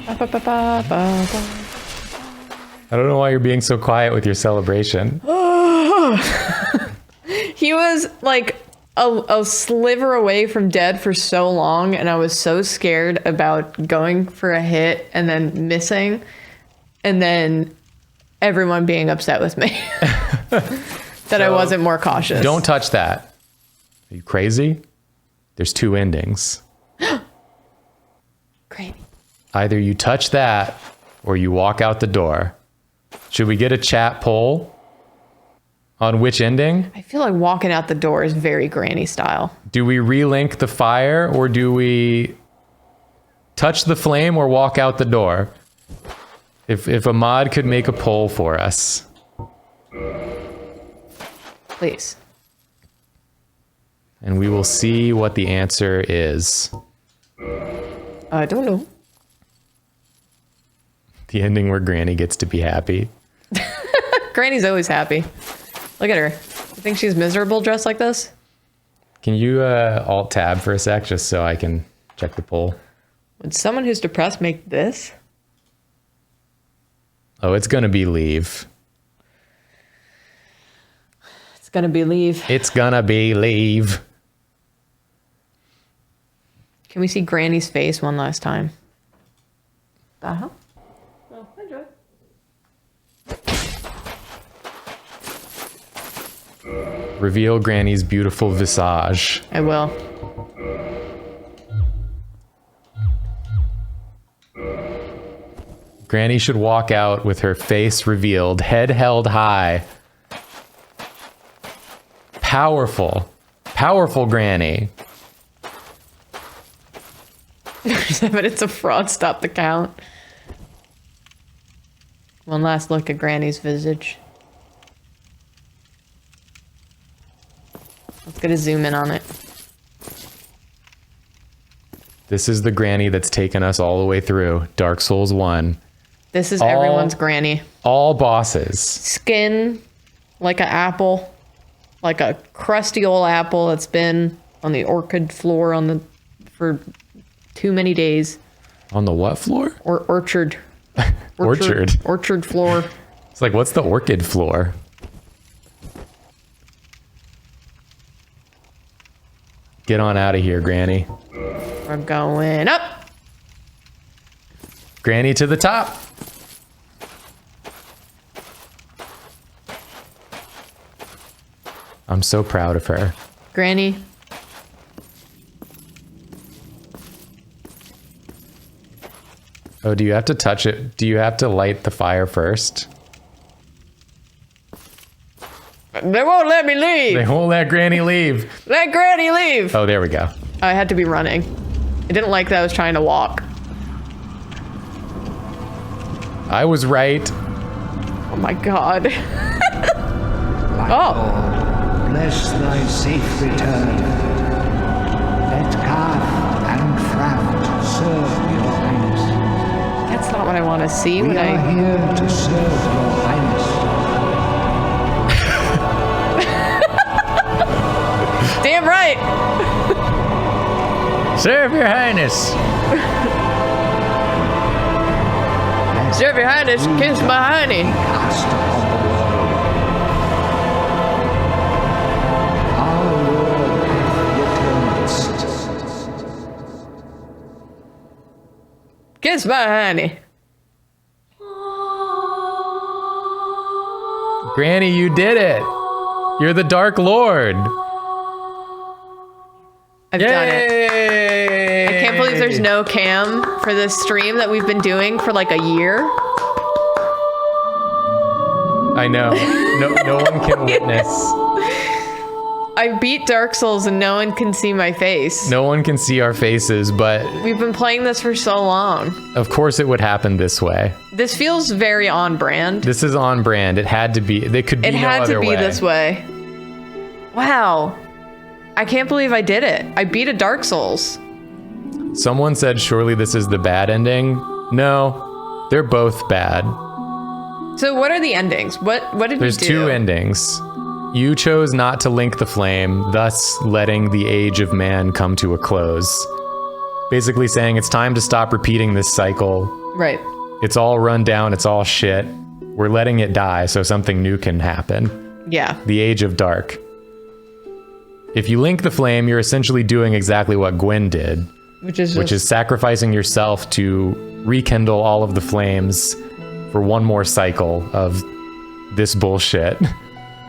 Ba-ba-ba-ba-ba-ba. I don't know why you're being so quiet with your celebration. He was like a sliver away from dead for so long, and I was so scared about going for a hit and then missing, and then everyone being upset with me that I wasn't more cautious. Don't touch that. Are you crazy? There's 2 endings. Great. Either you touch that or you walk out the door. Should we get a chat poll on which ending? I feel like walking out the door is very granny style. Do we relink the fire or do we touch the flame or walk out the door? If a mod could make a poll for us. Please. And we will see what the answer is. I don't know. The ending where Granny gets to be happy. Granny's always happy. Look at her. You think she's miserable dressed like this? Can you alt tab for a sec just so I can check the poll? Would someone who's depressed make this? Oh, it's gonna be leave. It's gonna be leave. It's gonna be leave. Can we see Granny's face one last time? Uh-huh. Oh, enjoy. Reveal Granny's beautiful visage. I will. Granny should walk out with her face revealed, head held high. Powerful. Powerful Granny. But it's a fraud. Stop the count. One last look at Granny's visage. Let's get a zoom in on it. This is the Granny that's taken us all the way through Dark Souls 1. This is everyone's Granny. All bosses. Skin like an apple. like a crusty old apple that's been on the orchid floor for too many days. On the what floor? Or orchard. Orchard. Orchard floor. It's like, what's the orchid floor? Get on out of here, Granny. I'm going up. Granny to the top. I'm so proud of her. Granny. Oh, do you have to touch it? Do you have to light the fire first? They won't let me leave. They won't let Granny leave. Let Granny leave. Oh, there we go. I had to be running. I didn't like that I was trying to walk. I was right. Oh my god. Oh. Bless thy safe return. Let Carth and Fraft serve your highness. That's not what I want to see We when are I... here to serve your highness. Damn right. Serve your highness. Serve your highness, kiss my honey. Cast upon the world. Our Lord hath returned. Kiss my honey. Granny, you did it. You're the Dark Lord. I've done it. I can't believe there's no cam for this stream that we've been doing for like a year. I know. No one can witness. I beat Dark Souls and no one can see my face. No one can see our faces, but We've been playing this for so long. of course it would happen this way. This feels very on brand. This is on brand. It had to be. There could be It no had other to be way. this way. Wow. I can't believe I did it. I beat a Dark Souls. Someone said, surely this is the bad ending. No, they're both bad. So what are the endings? What did There's you do? two endings. You chose not to link the flame, thus letting the age of man come to a close. Basically saying it's time to stop repeating this cycle. Right. It's all run down, it's all shit. We're letting it die so something new can happen. Yeah. The Age of Dark. If you link the flame, you're essentially doing exactly what Gwen did, Which is which is sacrificing yourself to rekindle all of the flames for one more cycle of this bullshit.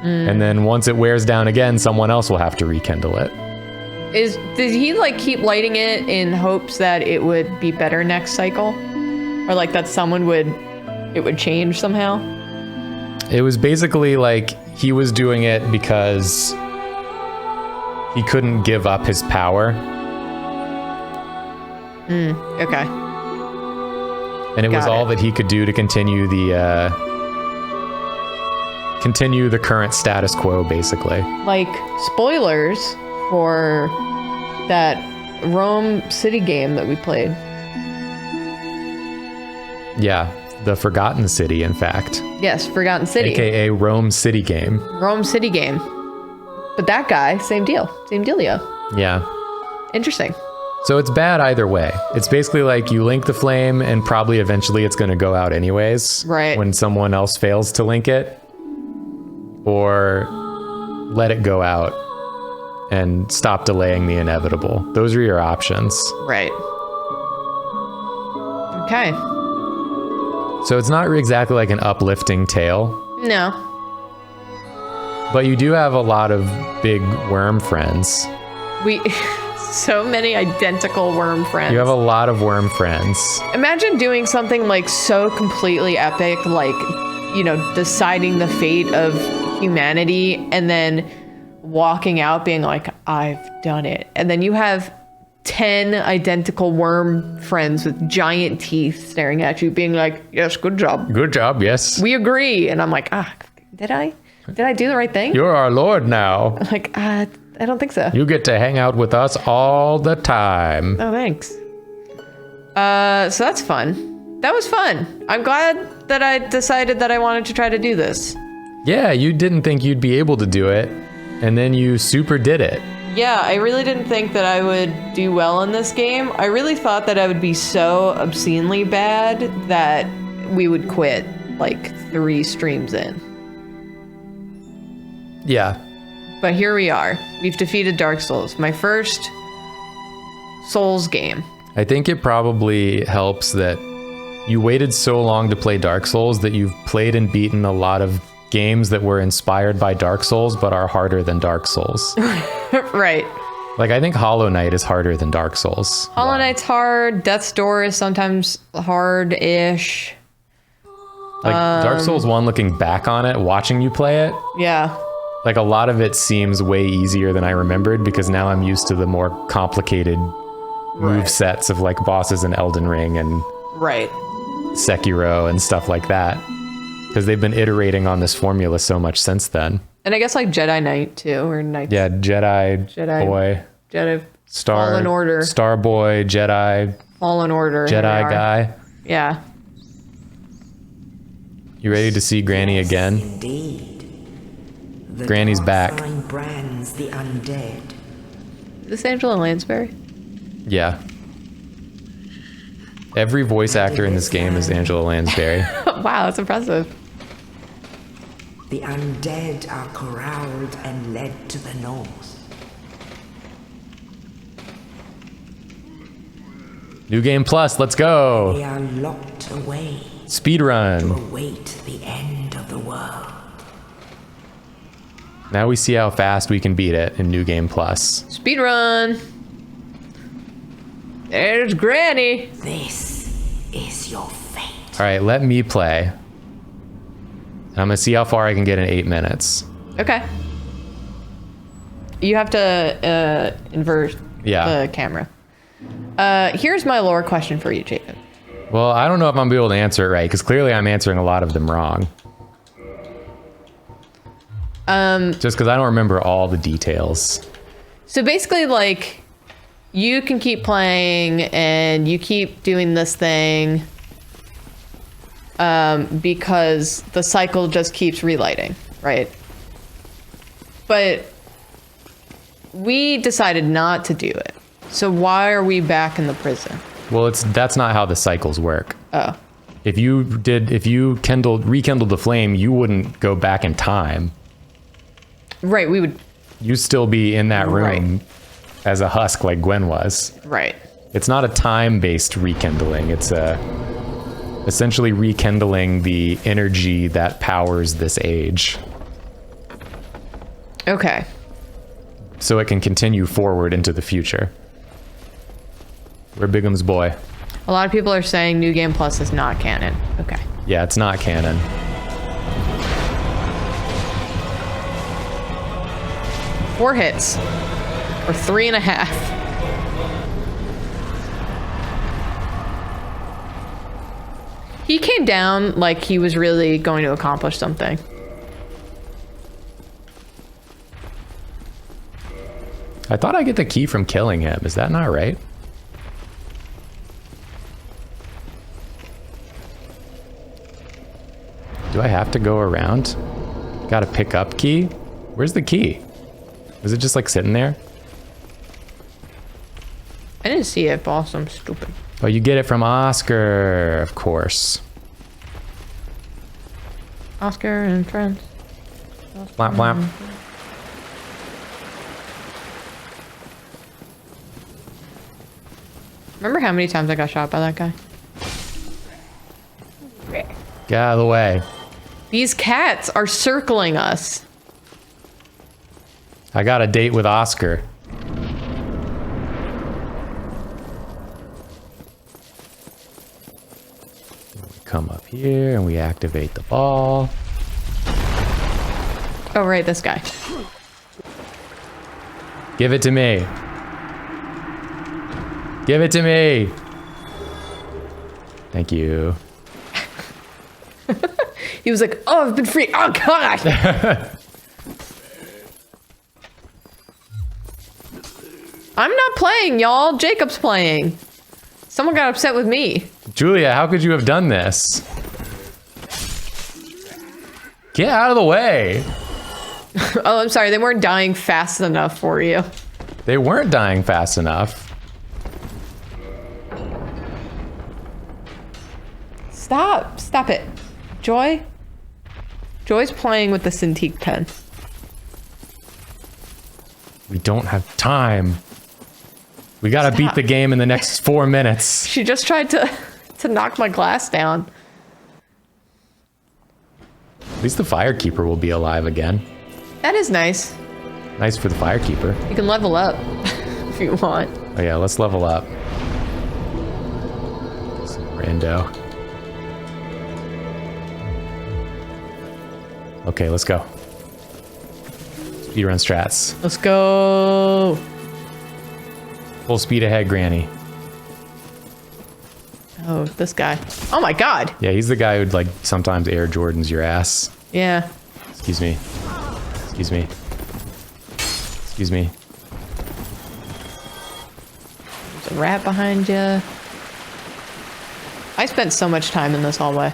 And then once it wears down again, someone else will have to rekindle it. Did he like keep lighting it in hopes that it would be better next cycle? Or like that it would change somehow? It was basically like he was doing it because he couldn't give up his power. Okay. And it was Got all it. that he could do to continue the current status quo, basically. Like spoilers for that Rome City game that we played. Yeah, the Forgotten City, in fact. Yes, Forgotten City. AKA Rome City game. Rome City game. But that guy, same deal. Same dealio. Yeah. Interesting. So it's bad either way. It's basically like you link the flame and probably eventually it's going to go out anyways. Right. When someone else fails to link it. Or let it go out and stop delaying the inevitable. Those are your options. Right. Okay. So it's not exactly like an uplifting tale, No. but you do have a lot of big worm friends. We so many identical worm friends. You have a lot of worm friends. Imagine doing something like so completely epic, like, you know, deciding the fate of humanity and then walking out being like, I've done it. And then you have 10 identical worm friends with giant teeth staring at you being like, yes, good job. Good job, yes. We agree. And I'm like, did I do the right thing? You're our lord now. Like, I don't think so. You get to hang out with us all the time. Oh, thanks. So that's fun. That was fun. I'm glad that I decided that I wanted to try to do this. Yeah, you didn't think you'd be able to do it. And then you super did it. Yeah, I really didn't think that I would do well in this game. I really thought that I would be so obscenely bad that we would quit like 3 streams in. Yeah. But here we are. We've defeated Dark Souls. My first Souls game. I think it probably helps that you waited so long to play Dark Souls that you've played and beaten a lot of games that were inspired by Dark Souls but are harder than Dark Souls. Right. Like, I think Hollow Knight is harder than Dark Souls. Hollow Knight's hard. Death's Door is sometimes hard-ish. Like, Dark Souls 1, looking back on it, watching you play it, Yeah. like, a lot of it seems way easier than I remembered because now I'm used to the more complicated move sets of, like, bosses in Elden Ring and Right. Sekiro and stuff like that. Because they've been iterating on this formula so much since then. And I guess like Jedi Knight too, or Knight. Yeah, Jedi Boy, Jedi Star Fallen Order. Star Boy, Jedi Fallen Order. here we Jedi are. guy. Yeah. You ready to see Granny again? Indeed. The Granny's dark back. sign brands the undead. Is this Angela Lansbury? Yeah. Every voice actor in this game is Angela Lansbury. Wow, that's impressive. The undead are corralled and led to the north. New Game Plus, let's go. They are locked away Speed run. to await the end of the world. Now we see how fast we can beat it in New Game Plus. Speed run. There's Granny. This is your fate. All right, let me play. I'm gonna see how far I can get in 8 minutes. Okay. You have to invert Yeah. the camera. Here's my lore question for you, Jacob. Well, I don't know if I'm gonna be able to answer it right, because clearly I'm answering a lot of them wrong. Just because I don't remember all the details. So basically, like, you can keep playing and you keep doing this thing because the cycle just keeps relighting, right? But we decided not to do it. So why are we back in the prison? Well, that's not how the cycles work. Oh, If you rekindled the flame, you wouldn't go back in time. right. We would, You'd still be in that room as a husk like Gwen was. right. It's not a time-based rekindling. It's essentially rekindling the energy that powers this age. Okay. So it can continue forward into the future. We're Bigum's boy. A lot of people are saying New Game Plus is not canon. Okay. Yeah, it's not canon. Four hits. Or 3.5. He came down like he was really going to accomplish something. I thought I get the key from killing him. Is that not right? Do I have to go around? Gotta pick up key? Where's the key? Was it just like sitting there? I didn't see it, boss. I'm stupid. Oh, you get it from Oscar, of course. Oscar and friends. Blamp, blamp. Remember how many times I got shot by that guy? Get out of the way. These cats are circling us. I got a date with Oscar. We come up here and we activate the ball. Oh, right, this guy. Give it to me. Give it to me. Thank you. He was like, oh, I've been free. Oh, God. I'm not playing, y'all. Jacob's playing. Someone got upset with me. Julia, how could you have done this? Get out of the way. Oh, I'm sorry. They weren't dying fast enough for you. They weren't dying fast enough. Stop. Stop it. Joy? Joy's playing with the Cintiq pen. We don't have time. We gotta beat the game in the next 4 minutes. She just tried to knock my glass down. At least the Firekeeper will be alive again. That is nice. Nice for the Firekeeper. You can level up if you want. Oh yeah, let's level up. Rando. Okay, let's go. Speedrun strats. Let's go. Full speed ahead, Granny. Oh, this guy. Oh my god. Yeah, he's the guy who'd like sometimes Air Jordans your ass. Yeah. Excuse me. Excuse me. Excuse me. There's a rat behind you. I spent so much time in this hallway.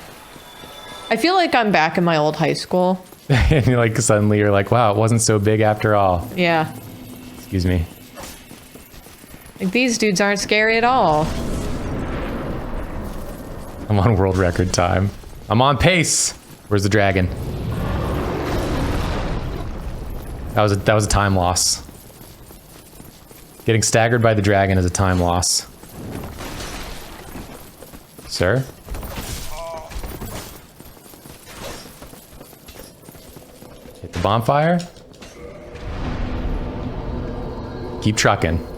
I feel like I'm back in my old high school. And you're like, suddenly you're like, wow, it wasn't so big after all. Yeah. Excuse me. Like, these dudes aren't scary at all. I'm on world record time. I'm on pace. Where's the dragon? That was a time loss. Getting staggered by the dragon is a time loss. Sir? Hit the bonfire. Keep trucking.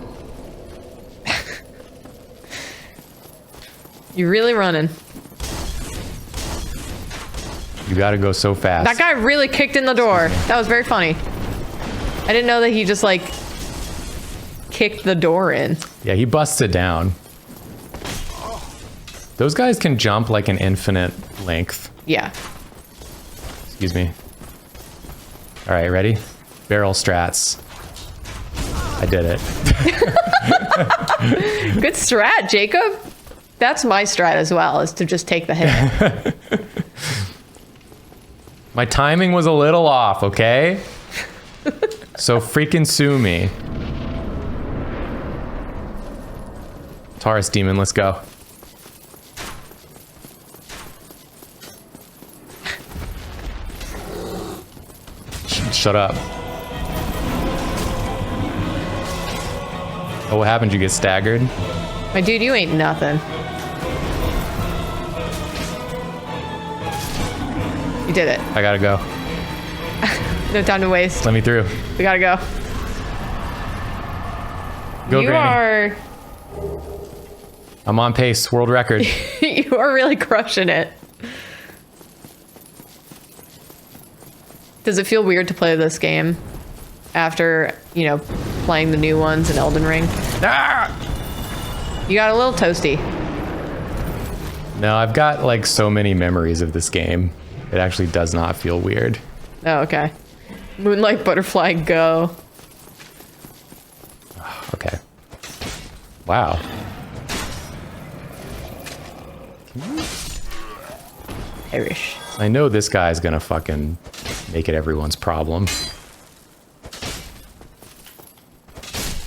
You're really running. You gotta go so fast. That guy really kicked in the door. That was very funny. I didn't know that he just like kicked the door in. Yeah, he busts it down. Those guys can jump like an infinite length. Yeah. Excuse me. All right, ready? Barrel strats. I did it. Good strat, Jacob. That's my strat as well, is to just take the hit. My timing was a little off, okay? So freaking sue me. Taurus Demon, let's go. Shut up. Oh, what happened? You get staggered? My dude, you ain't nothing. You did it. I gotta go. No time to waste. Let me through. We gotta go. Go, You Granny. are... I'm on pace. World record. You are really crushing it. Does it feel weird to play this game after, you know, playing the new ones in Elden Ring? Ah! You got a little toasty. No, I've got like so many memories of this game. It actually does not feel weird. Oh, okay. Moonlight Butterfly, go. Okay. Wow. Irish. I know this guy's gonna fucking make it everyone's problem.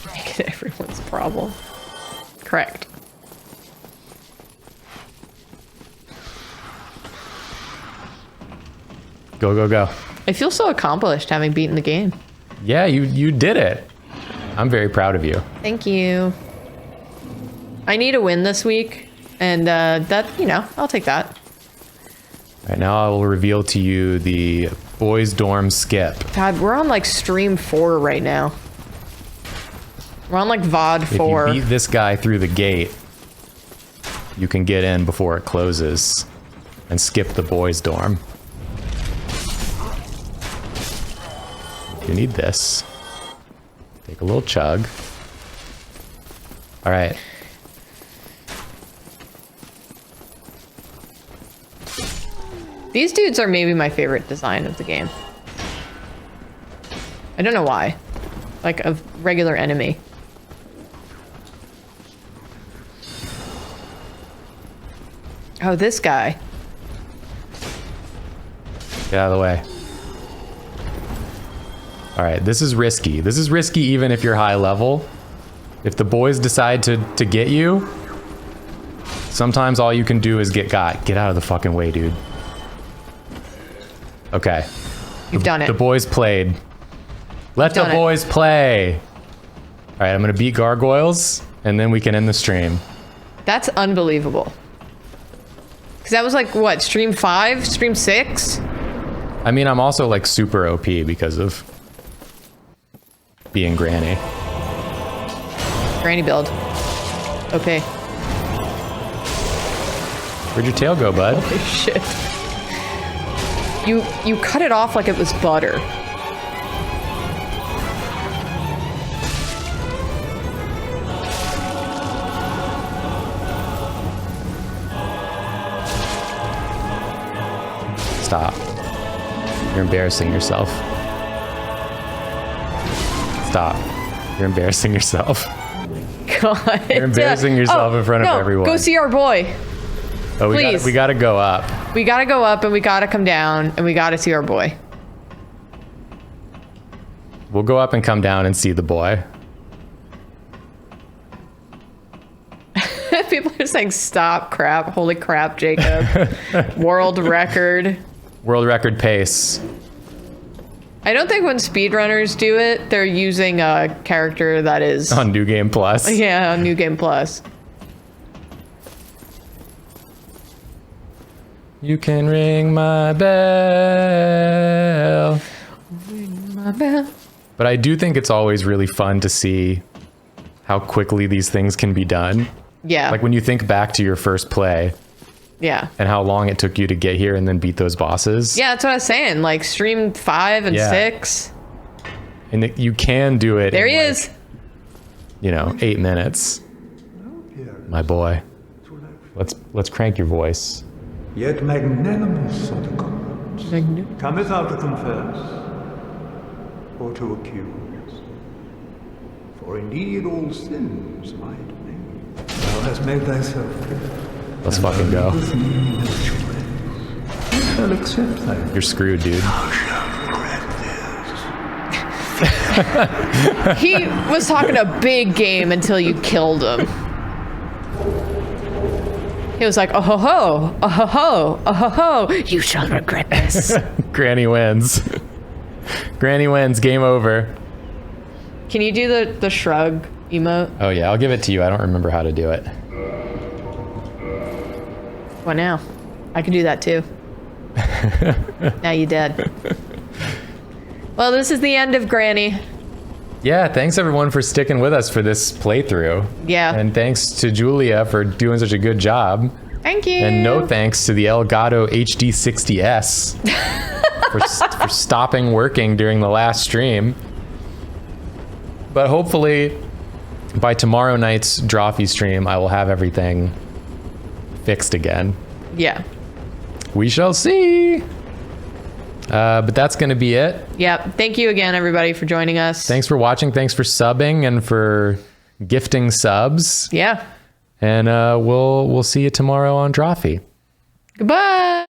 Make it everyone's problem. Correct. Go, go, go. I feel so accomplished having beaten the game. Yeah, you did it. I'm very proud of you. Thank you. I need a win this week, and that, you know, I'll take that. All right, now I will reveal to you the boys' dorm skip. God, we're on like stream 4 right now. We're on like VOD 4. If you beat this guy through the gate, you can get in before it closes and skip the boys' dorm. You need this. Take a little chug. All right. These dudes are maybe my favorite design of the game. I don't know why. Like a regular enemy. Oh, this guy. Get out of the way. All right, this is risky. This is risky even if you're high level. If the boys decide to get you, sometimes all you can do is get got. Get out of the fucking way, dude. Okay. You've done it. The boys played. Let the done it. boys play. All right, I'm gonna beat gargoyles, and then we can end the stream. That's unbelievable. Because that was like, what, stream 5? Stream 6? I mean, I'm also like super OP because of being Granny. Granny build. Okay. Where'd your tail go, bud? Holy shit. You cut it off like it was butter. Stop. You're embarrassing yourself. Stop. You're embarrassing yourself. God. You're embarrassing yourself in front of everyone. Go see our boy. Oh, Please. we gotta go up. We gotta go up and we gotta come down and we gotta see our boy. We'll go up and come down and see the boy. People are saying, stop, crap. Holy crap, Jacob. World record. World record pace. I don't think when speedrunners do it, they're using a character that is... On New Game Plus. Yeah, on New Game Plus. You can ring my bell. Ring my bell. But I do think it's always really fun to see how quickly these things can be done. Yeah. Like when you think back to your first play Yeah. and how long it took you to get here and then beat those bosses. Yeah, that's what I was saying. Like stream 5 and Yeah. 6. And you can do it. There in he like, is. 8 minutes. My boy. Let's crank your voice. Yet magnanimous are the gods, cometh out to confess, or to accuse. For indeed all sins might be. Thou hast made thyself clear. Let's fucking go. With me in which way? Who shall accept thy You're screwed, dude. He was talking a big game until you killed him. He was like, oh ho ho, oh ho ho, oh ho ho, you shall regret this. Granny wins. Granny wins. Game over. Can you do the shrug emote? Oh yeah, I'll give it to you. I don't remember how to do it. What now? I can do that too. Now you dead. Well, this is the end of Granny. Yeah, thanks everyone for sticking with us for this playthrough. Yeah. And thanks to Julia for doing such a good job. Thank you. And no thanks to the Elgato HD60S for stopping working during the last stream. But hopefully by tomorrow night's Drawfee stream, I will have everything fixed again. Yeah. We shall see. But that's going to be it. Yep. Thank you again, everybody, for joining us. Thanks for watching. Thanks for subbing and for gifting subs. Yeah. And we'll see you tomorrow on Drawfee. Goodbye.